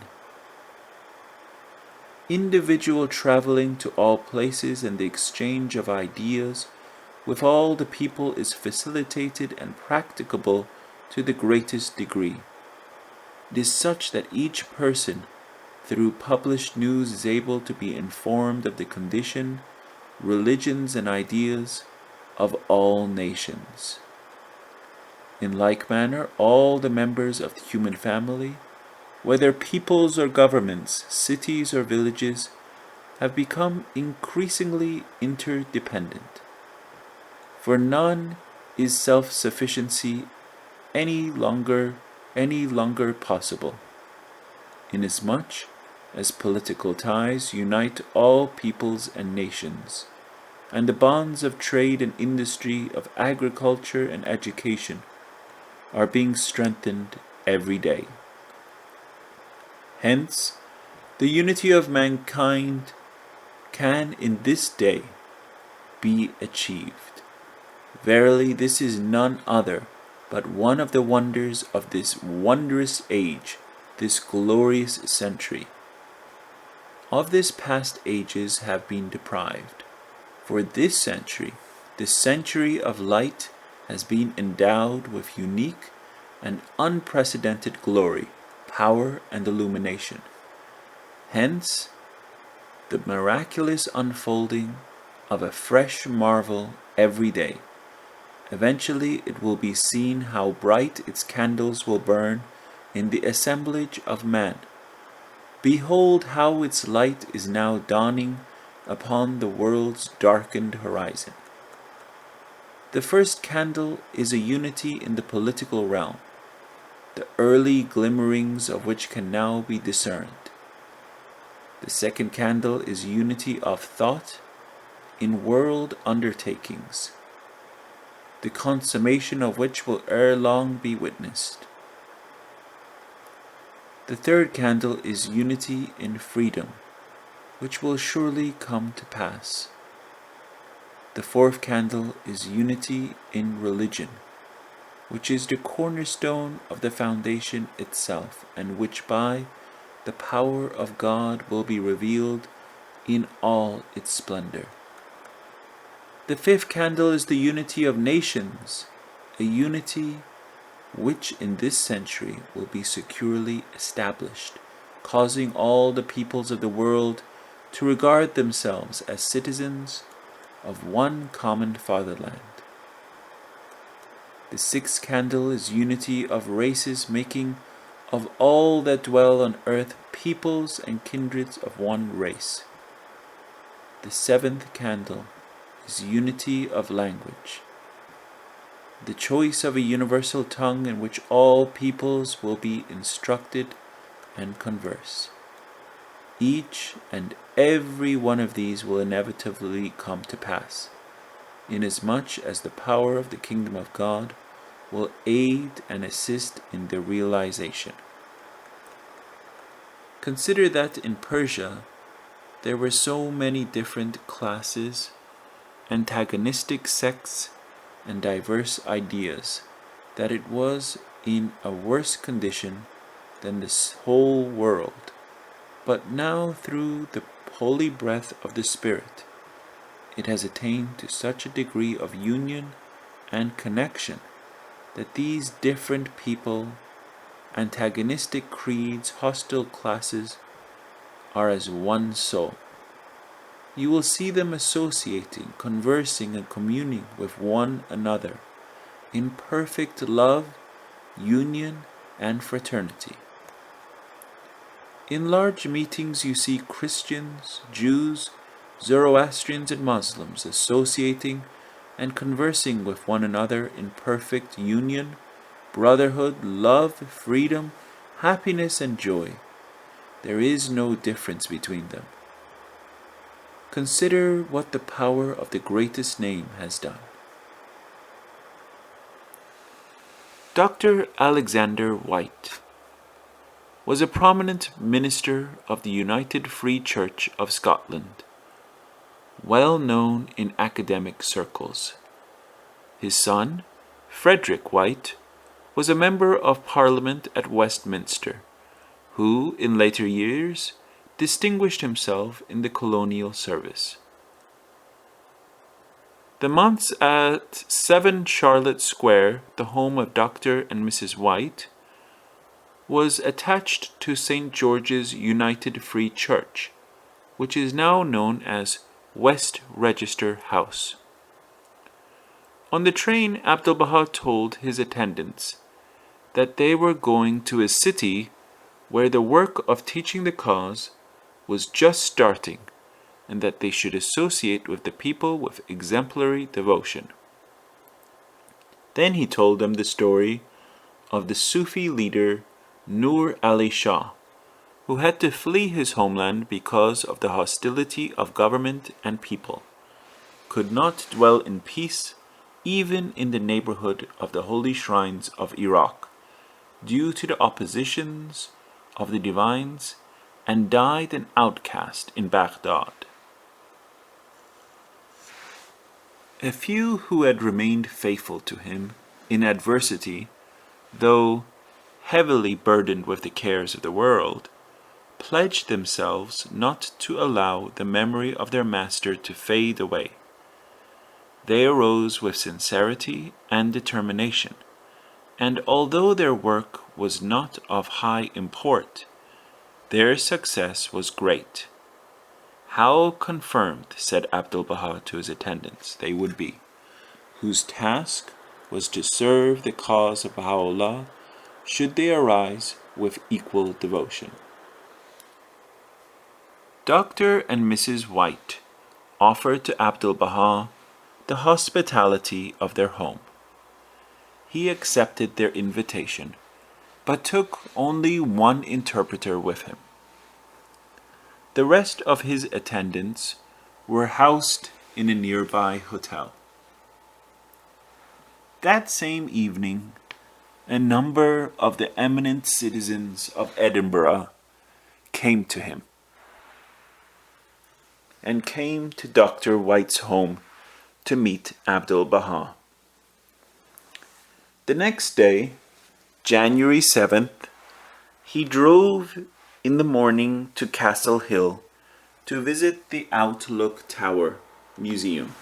Individual traveling to all places and the exchange of ideas with all the people is facilitated and practicable to the greatest degree. It is such that each person, through published news, is able to be informed of the condition, religions, and ideas of all nations. In like manner, all the members of the human family, whether peoples or governments, cities or villages, have become increasingly interdependent. For none is self-sufficiency any longer possible, inasmuch as political ties unite all peoples and nations, and the bonds of trade and industry, of agriculture and education, are being strengthened every day. Hence, the unity of mankind can in this day be achieved. Verily, this is none other but one of the wonders of this wondrous age, this glorious century. Of this past ages have been deprived, for this century, the century of light, has been endowed with unique and unprecedented glory, power, and illumination. Hence, the miraculous unfolding of a fresh marvel every day. Eventually it will be seen how bright its candles will burn in the assemblage of man. Behold how its light is now dawning upon the world's darkened horizon. The first candle is a unity in the political realm, the early glimmerings of which can now be discerned. The second candle is unity of thought in world undertakings, the consummation of which will ere long be witnessed. The third candle is unity in freedom, which will surely come to pass. The fourth candle is unity in religion, which is the cornerstone of the foundation itself, and which by the power of God will be revealed in all its splendor. The fifth candle is the unity of nations, a unity which in this century will be securely established, causing all the peoples of the world to regard themselves as citizens of one common fatherland. The sixth candle is unity of races, making of all that dwell on earth peoples and kindreds of one race. The seventh candle is unity of language, the choice of a universal tongue in which all peoples will be instructed and converse. Each and every one of these will inevitably come to pass, inasmuch as the power of the kingdom of God will aid and assist in their realization. Consider that in Persia there were so many different classes, antagonistic sects, and diverse ideas, that it was in a worse condition than the whole world. But now, through the holy breath of the Spirit, it has attained to such a degree of union and connection that these different people, antagonistic creeds, hostile classes, are as one soul. You will see them associating, conversing, and communing with one another in perfect love, union, and fraternity. In large meetings you see Christians, Jews, Zoroastrians, and Muslims associating and conversing with one another in perfect union, brotherhood, love, freedom, happiness, and joy. There is no difference between them. Consider what the power of the greatest name has done. Dr. Alexander White was a prominent minister of the United Free Church of Scotland, well known in academic circles. His son, Frederick White, was a member of Parliament at Westminster, who, in later years, distinguished himself in the colonial service. The manse at 7 Charlotte Square, the home of Dr. and Mrs. White, was attached to St. George's United Free Church, which is now known as West Register House. On the train, Abdu'l-Baha told his attendants that they were going to a city where the work of teaching the cause was just starting, and that they should associate with the people with exemplary devotion. Then he told them the story of the Sufi leader Nur Ali Shah, who had to flee his homeland because of the hostility of government and people, could not dwell in peace even in the neighborhood of the holy shrines of Iraq, due to the oppositions of the divines, and died an outcast in Baghdad. A few who had remained faithful to him in adversity, though heavily burdened with the cares of the world, pledged themselves not to allow the memory of their master to fade away. They arose with sincerity and determination, and although their work was not of high import, their success was great. How confirmed, said Abdu'l-Baha to his attendants, they would be, whose task was to serve the cause of Baha'u'llah, should they arise with equal devotion. Dr. and Mrs. White offered to Abdu'l-Baha the hospitality of their home. He accepted their invitation, but took only one interpreter with him. The rest of his attendants were housed in a nearby hotel. That same evening, a number of the eminent citizens of Edinburgh came to him, and came to Dr. White's home to meet Abdu'l-Baha. The next day, January 7th, he drove in the morning to Castle Hill to visit the Outlook Tower Museum.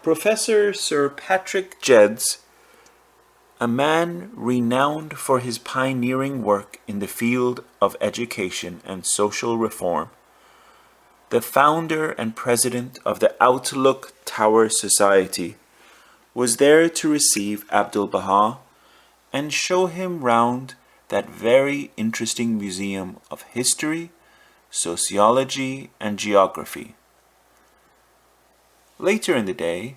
Professor Sir Patrick Geddes, a man renowned for his pioneering work in the field of education and social reform, the founder and president of the Outlook Tower Society, was there to receive Abdu'l-Baha and show him round that very interesting museum of history, sociology, and geography. Later in the day,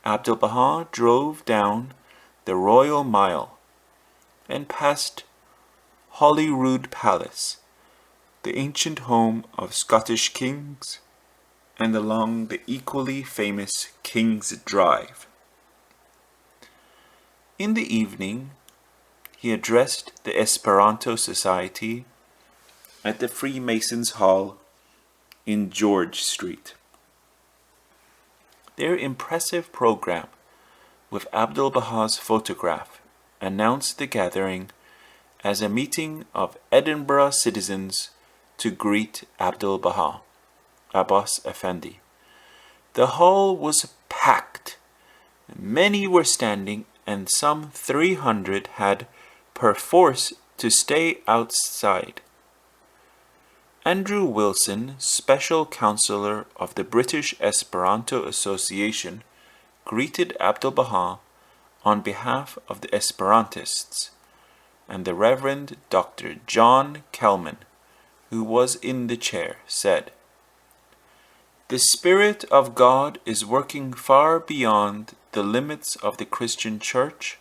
Abdu'l-Baha drove down the Royal Mile and past Holyrood Palace, the ancient home of Scottish kings, and along the equally famous King's Drive. In the evening, he addressed the Esperanto Society at the Freemasons' Hall in George Street. Their impressive program, with Abdu'l-Baha's photograph, announced the gathering as a meeting of Edinburgh citizens to greet Abdu'l-Baha, Abbas Effendi. The hall was packed. Many were standing, and some 300 had perforce to stay outside. Andrew Wilson, special counselor of the British Esperanto Association, greeted Abdu'l-Baha on behalf of the Esperantists, and the Reverend Dr. John Kelman, who was in the chair, said, The Spirit of God is working far beyond the limits of the Christian Church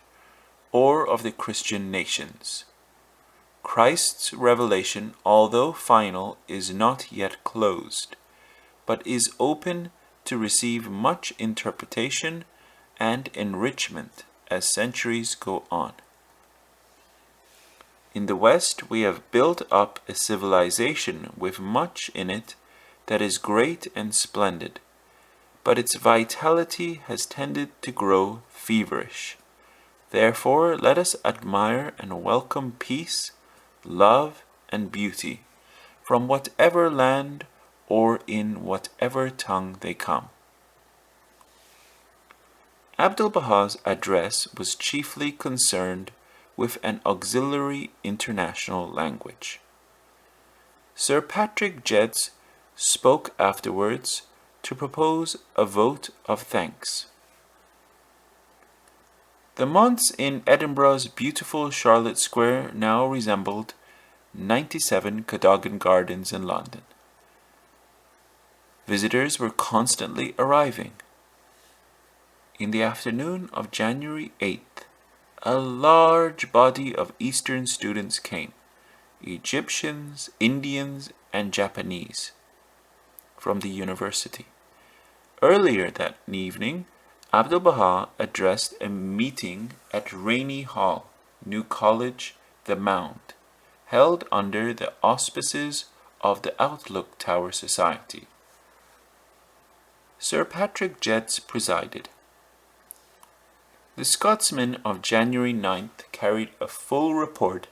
or of the Christian nations. Christ's revelation, although final, is not yet closed, but is open to receive much interpretation and enrichment as centuries go on. In the West, we have built up a civilization with much in it that is great and splendid, but its vitality has tended to grow feverish. Therefore, let us admire and welcome peace, love, and beauty from whatever land or in whatever tongue they come. Abdu'l-Baha's address was chiefly concerned with an auxiliary international language. Sir Patrick Geddes spoke afterwards to propose a vote of thanks. The months in Edinburgh's beautiful Charlotte Square now resembled 97 Cadogan Gardens in London. Visitors were constantly arriving. In the afternoon of January 8th, a large body of Eastern students came, Egyptians, Indians, and Japanese, from the university. Earlier that evening, Abdu'l-Baha addressed a meeting at Rainey Hall, New College, the Mound, held under the auspices of the Outlook Tower Society. Sir Patrick Geddes presided. The Scotsman of January 9th carried a full report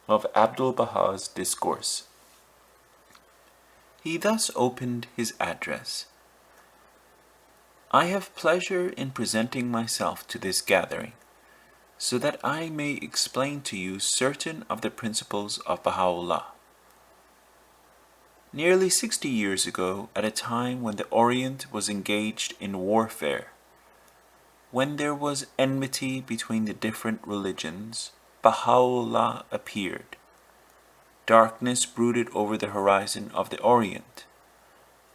of Abdu'l-Baha's discourse. He thus opened his address. I have pleasure in presenting myself to this gathering, so that I may explain to you certain of the principles of Baha'u'llah. Nearly 60 years ago, at a time when the Orient was engaged in warfare, when there was enmity between the different religions, Baha'u'llah appeared. Darkness brooded over the horizon of the Orient.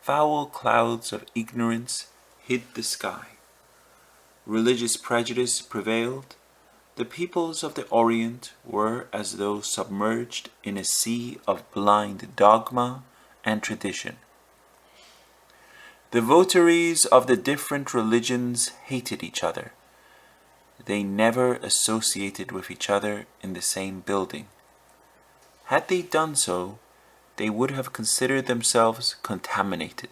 Foul clouds of ignorance hid the sky. Religious prejudice prevailed. The peoples of the Orient were as though submerged in a sea of blind dogma and tradition. The votaries of the different religions hated each other. They never associated with each other in the same building. Had they done so, they would have considered themselves contaminated.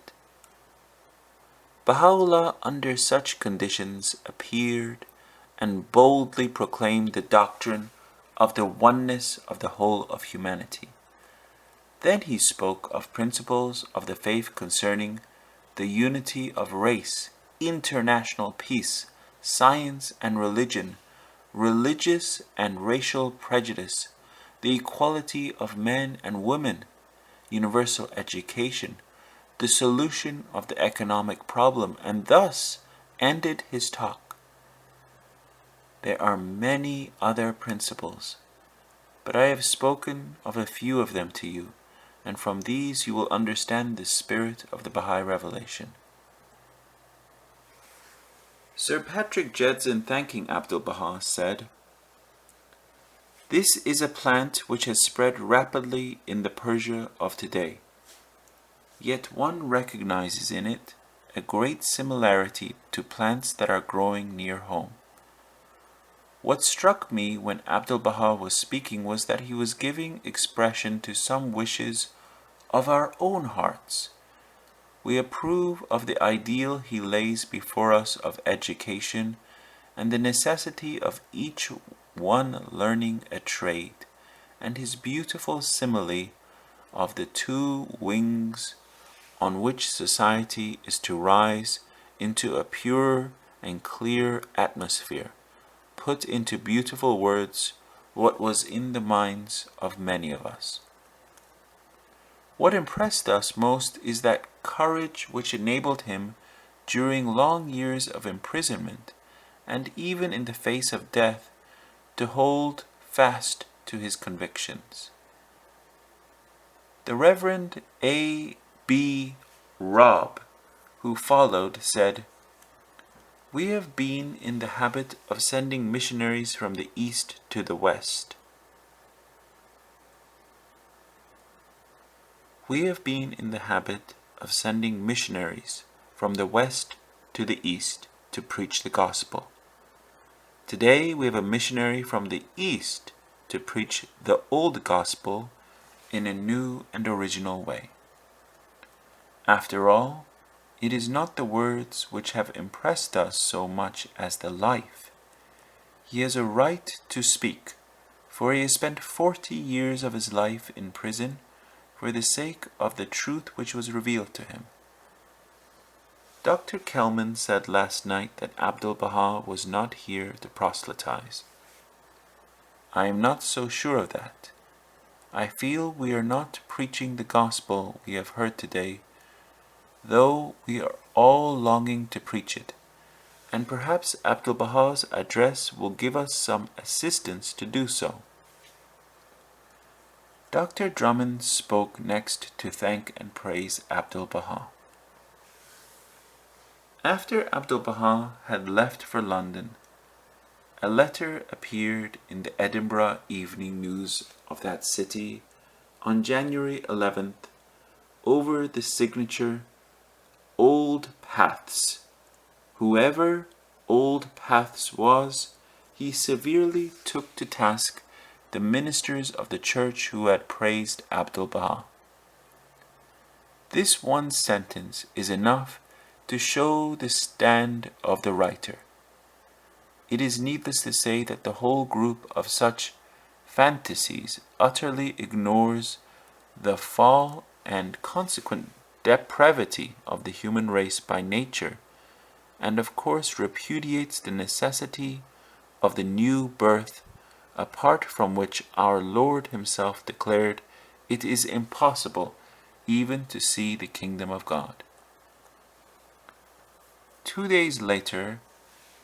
Baha'u'llah, under such conditions, appeared and boldly proclaimed the doctrine of the oneness of the whole of humanity. Then he spoke of principles of the faith concerning the unity of race, international peace, science and religion, religious and racial prejudice, the equality of men and women, universal education, the solution of the economic problem, and thus ended his talk. There are many other principles, but I have spoken of a few of them to you, and from these you will understand the spirit of the Baha'i revelation. Sir Patrick Geddes, in thanking Abdu'l-Baha, said, "This is a plant which has spread rapidly in the Persia of today. Yet one recognizes in it a great similarity to plants that are growing near home. What struck me when Abdu'l-Baha was speaking was that he was giving expression to some wishes of our own hearts. We approve of the ideal he lays before us of education and the necessity of each one learning a trade, and his beautiful simile of the two wings on which society is to rise into a pure and clear atmosphere, put into beautiful words what was in the minds of many of us. What impressed us most is that courage which enabled him, during long years of imprisonment, and even in the face of death, to hold fast to his convictions. The Reverend A. B. Rob, who followed, said, "We have been in the habit of sending missionaries from the east to the west. We have been in the habit of sending missionaries from the west to the east to preach the gospel. Today we have a missionary from the east to preach the old gospel in a new and original way. After all, it is not the words which have impressed us so much as the life. He has a right to speak, for he has spent 40 years of his life in prison for the sake of the truth which was revealed to him. Dr. Kelman said last night that Abdu'l-Baha was not here to proselytize. I am not so sure of that. I feel we are not preaching the gospel we have heard today, though we are all longing to preach it, and perhaps Abdu'l-Baha's address will give us some assistance to do so." Dr. Drummond spoke next to thank and praise Abdu'l-Baha. After Abdu'l-Baha had left for London, a letter appeared in the Edinburgh Evening News of that city on January 11th over the signature "Old Paths." Whoever Old Paths was, he severely took to task the ministers of the church who had praised Abdu'l-Baha. This one sentence is enough to show the stand of the writer. It is needless to say that the whole group of such fantasies utterly ignores the fall and consequent depravity of the human race by nature, and of course repudiates the necessity of the new birth, apart from which our Lord himself declared it is impossible even to see the kingdom of God. 2 days later,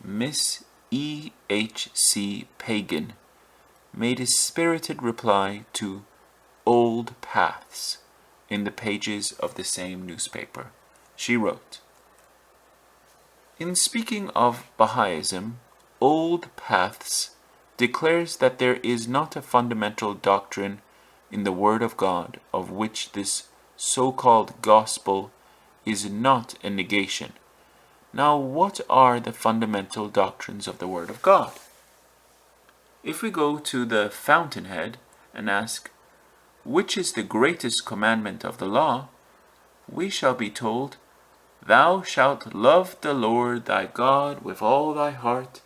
Miss E. H. C. Pagan made a spirited reply to "Old Paths" in the pages of the same newspaper. She wrote, "In speaking of Baha'ism, Old Paths declares that there is not a fundamental doctrine in the Word of God of which this so-called gospel is not a negation. Now, what are the fundamental doctrines of the Word of God? If we go to the fountainhead and ask, which is the greatest commandment of the law, we shall be told, Thou shalt love the Lord thy God with all thy heart,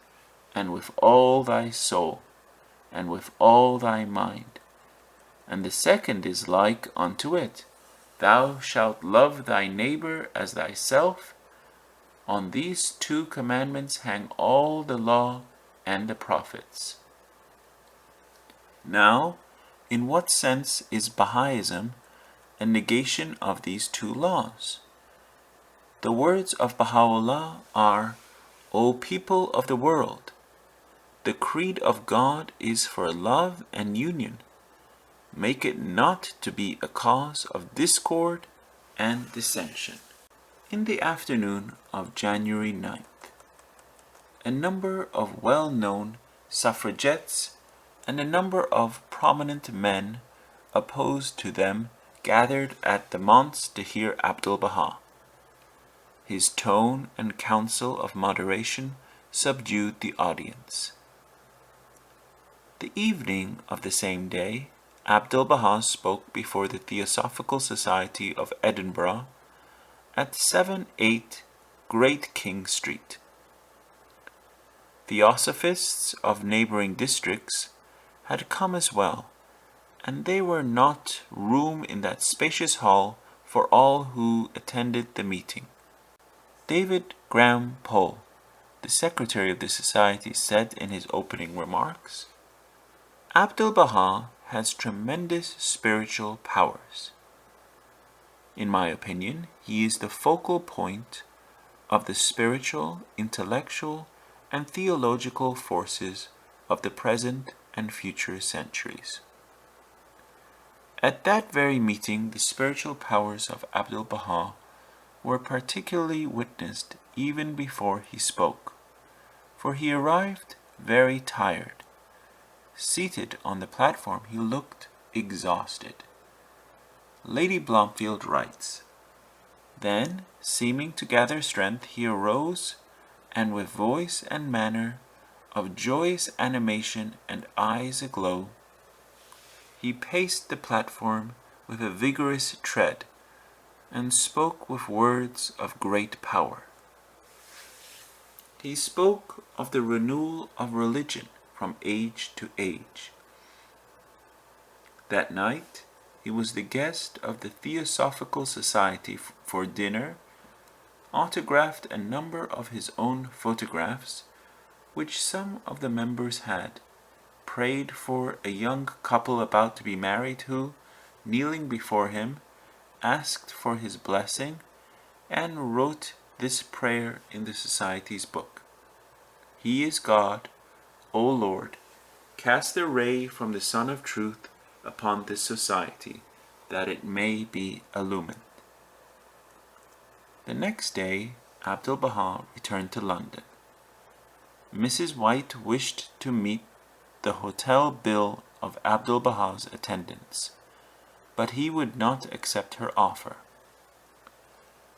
and with all thy soul, and with all thy mind. And the second is like unto it, Thou shalt love thy neighbor as thyself. On these 2 commandments hang all the law and the prophets." Now, in what sense is Baha'ism a negation of these 2 laws? The words of Baha'u'llah are, "O people of the world, the creed of God is for love and union. Make it not to be a cause of discord and dissension." In the afternoon of January 9th, a number of well-known suffragettes and a number of prominent men opposed to them gathered at the manse to hear Abdu'l-Baha. His tone and counsel of moderation subdued the audience. The evening of the same day, Abdu'l-Baha spoke before the Theosophical Society of Edinburgh at 7-8 Great King Street. Theosophists of neighboring districts had come as well, and there were not room in that spacious hall for all who attended the meeting. David Graham Poll, the secretary of the society, said in his opening remarks, "Abdu'l-Baha has tremendous spiritual powers. In my opinion, he is the focal point of the spiritual, intellectual, and theological forces of the present and future centuries." At that very meeting, the spiritual powers of Abdu'l-Baha were particularly witnessed even before he spoke, for he arrived very tired. Seated on the platform, he looked exhausted. Lady Blomfield writes, "Then, seeming to gather strength, he arose, and with voice and manner of joyous animation and eyes aglow, he paced the platform with a vigorous tread, and spoke with words of great power. He spoke of the renewal of religion from age to age. That night he was the guest of the Theosophical Society for dinner, autographed a number of his own photographs, which some of the members had, prayed for a young couple about to be married who, kneeling before him, asked for his blessing, and wrote this prayer in the Society's book: He is God, O Lord, cast a ray from the Sun of Truth upon this society, that it may be illumined. The next day, Abdu'l-Baha returned to London. Mrs. White wished to meet the hotel bill of Abdu'l-Baha's attendance, but he would not accept her offer.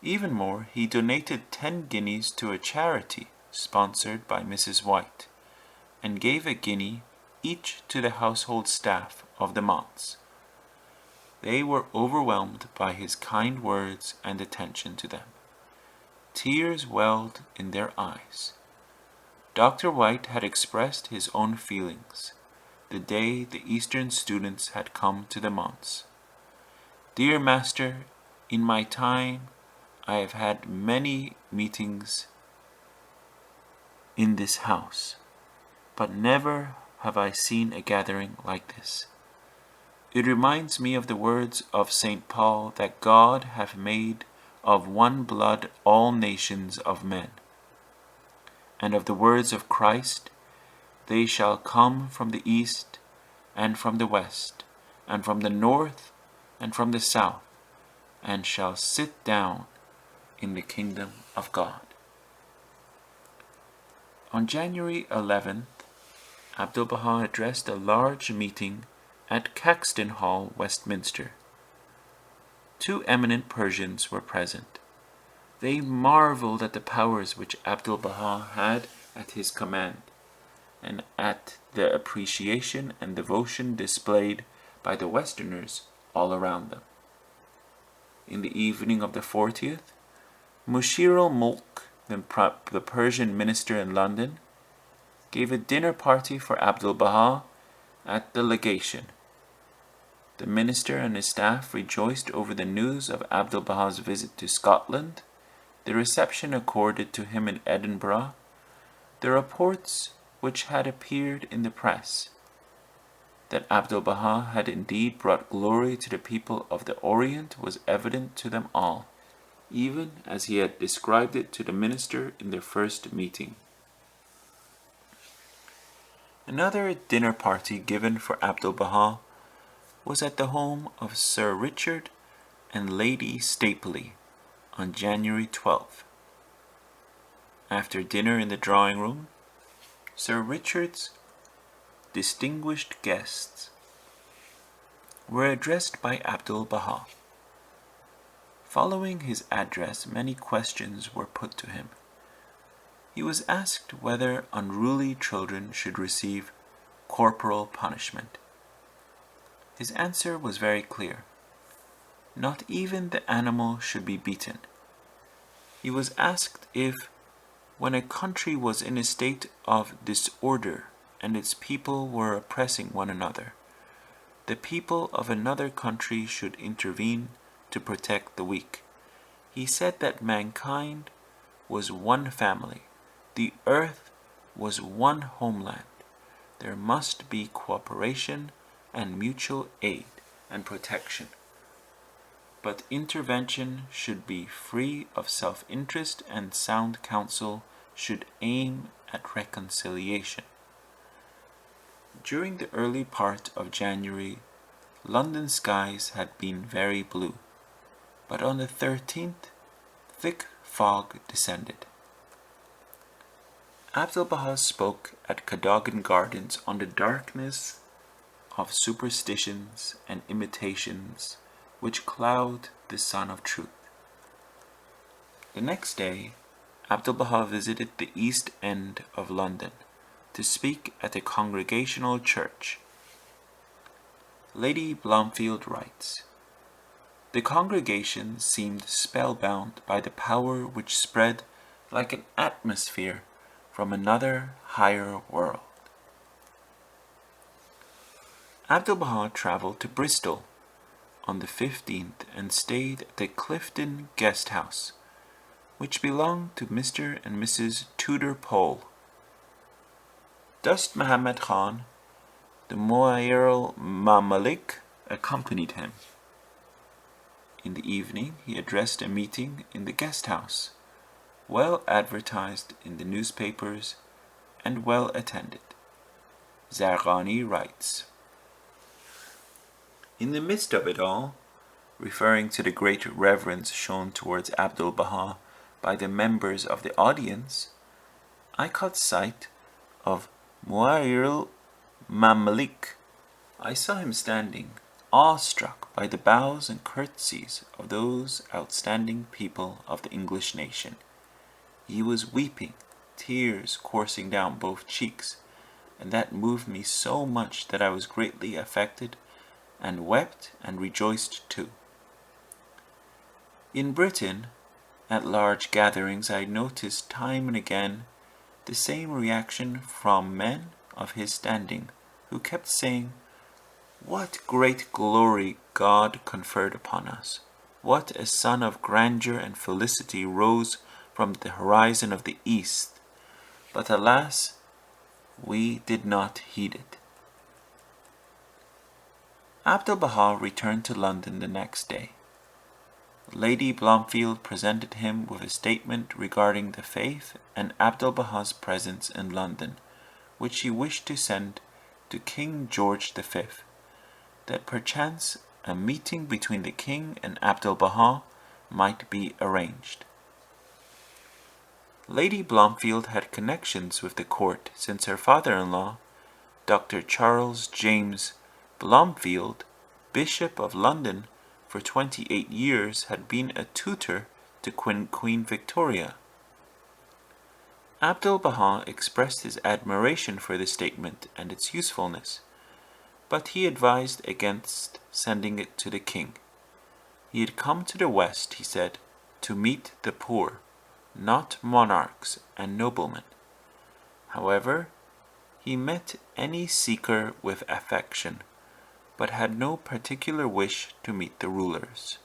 Even more, he donated 10 guineas to a charity sponsored by Mrs. White, and gave a guinea each to the household staff of the Manse. They were overwhelmed by his kind words and attention to them. Tears welled in their eyes. Dr. White had expressed his own feelings the day the Eastern students had come to the Manse. Dear Master, in my time I have had many meetings in this house, but never have I seen a gathering like this. It reminds me of the words of St. Paul that God hath made of one blood all nations of men, and of the words of Christ, they shall come from the east and from the west, and from the north and from the south, and shall sit down in the kingdom of God. On January 11th, Abdu'l-Baha addressed a large meeting at Caxton Hall, Westminster. 2 eminent Persians were present. They marveled at the powers which Abdu'l-Baha had at his command, and at the appreciation and devotion displayed by the Westerners all around them. In the evening of the 40th, Mushir al-Mulk, the Persian minister in London, gave a dinner party for Abdu'l-Baha at the legation. The minister and his staff rejoiced over the news of Abdu'l-Baha's visit to Scotland, the reception accorded to him in Edinburgh, the reports which had appeared in the press. That Abdu'l-Baha had indeed brought glory to the people of the Orient was evident to them all, even as he had described it to the minister in their first meeting. Another dinner party given for Abdu'l-Baha was at the home of Sir Richard and Lady Stapley on January 12th. After dinner in the drawing room, Sir Richard's distinguished guests were addressed by Abdu'l-Baha. Following his address, many questions were put to him. He was asked whether unruly children should receive corporal punishment. His answer was very clear. Not even the animal should be beaten. He was asked if, when a country was in a state of disorder and its people were oppressing one another, the people of another country should intervene to protect the weak. He said that mankind was one family. The earth was one homeland. There must be cooperation and mutual aid and protection. But intervention should be free of self-interest, and sound counsel should aim at reconciliation. During the early part of January, London skies had been very blue, but on the 13th thick fog descended. Abdu'l-Baha spoke at Cadogan Gardens on the darkness of superstitions and imitations which cloud the sun of truth. The next day, Abdu'l-Baha visited the East End of London to speak at a Congregational church. Lady Blomfield writes, "The congregation seemed spellbound by the power which spread like an atmosphere from another higher world." Abdu'l-Baha travelled to Bristol on the 15th and stayed at the Clifton Guest House, which belonged to Mr. and Mrs. Tudor Pole. Dost Muhammad Khan, the Mu'ayyir-ul-Mamalik, accompanied him. In the evening he addressed a meeting in the guest house, well advertised in the newspapers and well attended. Zarghani writes, "In the midst of it all," referring to the great reverence shown towards Abdu'l-Baha by the members of the audience, "I caught sight of Mu'ayyir-ul-Mamalik. I saw him standing, awestruck by the bows and curtsies of those outstanding people of the English nation. He was weeping, tears coursing down both cheeks, and that moved me so much that I was greatly affected, and wept and rejoiced too." In Britain, at large gatherings, I noticed time and again the same reaction from men of his standing, who kept saying, "What great glory God conferred upon us! What a sun of grandeur and felicity rose from the horizon of the East! But alas, we did not heed it." Abdu'l-Baha returned to London the next day. Lady Blomfield presented him with a statement regarding the faith and Abdu'l-Baha's presence in London, which she wished to send to King George V, that perchance a meeting between the king and Abdu'l-Baha might be arranged. Lady Blomfield had connections with the court, since her father-in-law, Dr. Charles James Blomfield, Bishop of London, for 28 years had been a tutor to Queen Victoria. Abdu'l-Baha expressed his admiration for the statement and its usefulness, but he advised against sending it to the king. He had come to the West, he said, to meet the poor, not monarchs and noblemen. However, he met any seeker with affection, but had no particular wish to meet the rulers.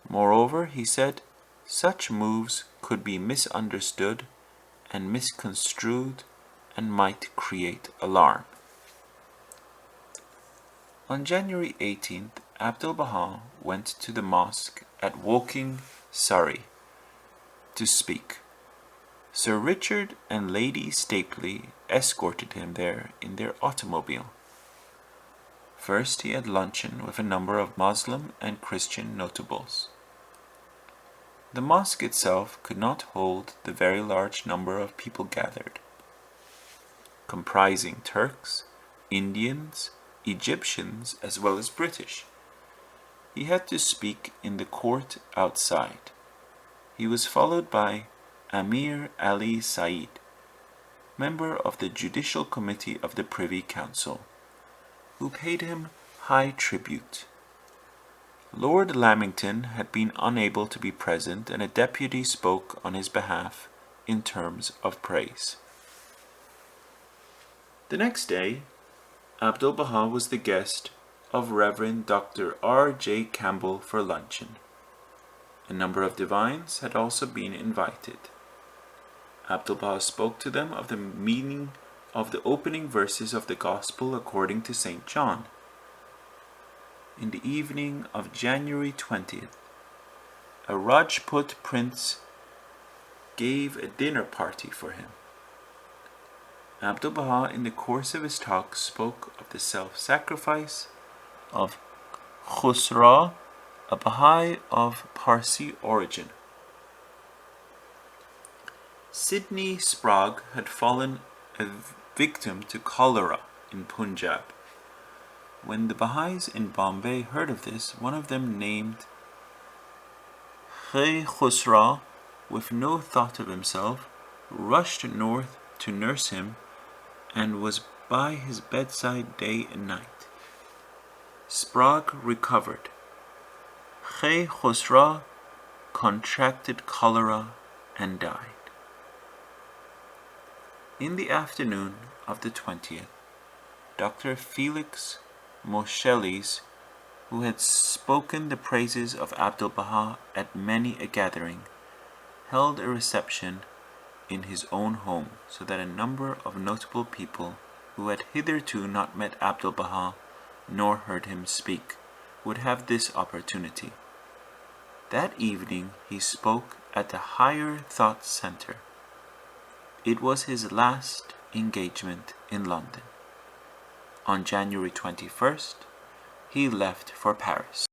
Moreover, he said, such moves could be misunderstood and misconstrued and might create alarm. On January 18th, Abdu'l-Baha went to the mosque at Woking, Surrey, to speak. Sir Richard and Lady Stapley escorted him there in their automobile. First he had luncheon with a number of Muslim and Christian notables. The mosque itself could not hold the very large number of people gathered, comprising Turks, Indians, Egyptians, as well as British. He had to speak in the court outside. He was followed by Amir Ali Said, member of the Judicial Committee of the Privy Council, who paid him high tribute. Lord Lamington had been unable to be present, and a deputy spoke on his behalf in terms of praise. The next day, Abdu'l-Baha was the guest of Reverend Dr. R. J. Campbell for luncheon. A number of divines had also been invited. Abdu'l-Baha spoke to them of the meaning of the opening verses of the Gospel according to St. John. In the evening of January 20th, a Rajput prince gave a dinner party for him. Abdu'l-Baha, in the course of his talk, spoke of the self-sacrifice of Khusra a Baha'i of Parsi origin. Sidney Sprague had fallen a victim to cholera in Punjab. When the Baha'is in Bombay heard of this, one of them, named Khay Khusra, with no thought of himself, rushed north to nurse him and was by his bedside day and night. Sprague recovered. Khay Khusra contracted cholera and died. In the afternoon of the 20th, Dr. Felix Moscheles, who had spoken the praises of Abdu'l-Baha at many a gathering, held a reception in his own home, so that a number of notable people who had hitherto not met Abdu'l-Baha nor heard him speak would have this opportunity. That evening he spoke at the Higher Thought Center. It was his last engagement in London. On January 21st, he left for Paris.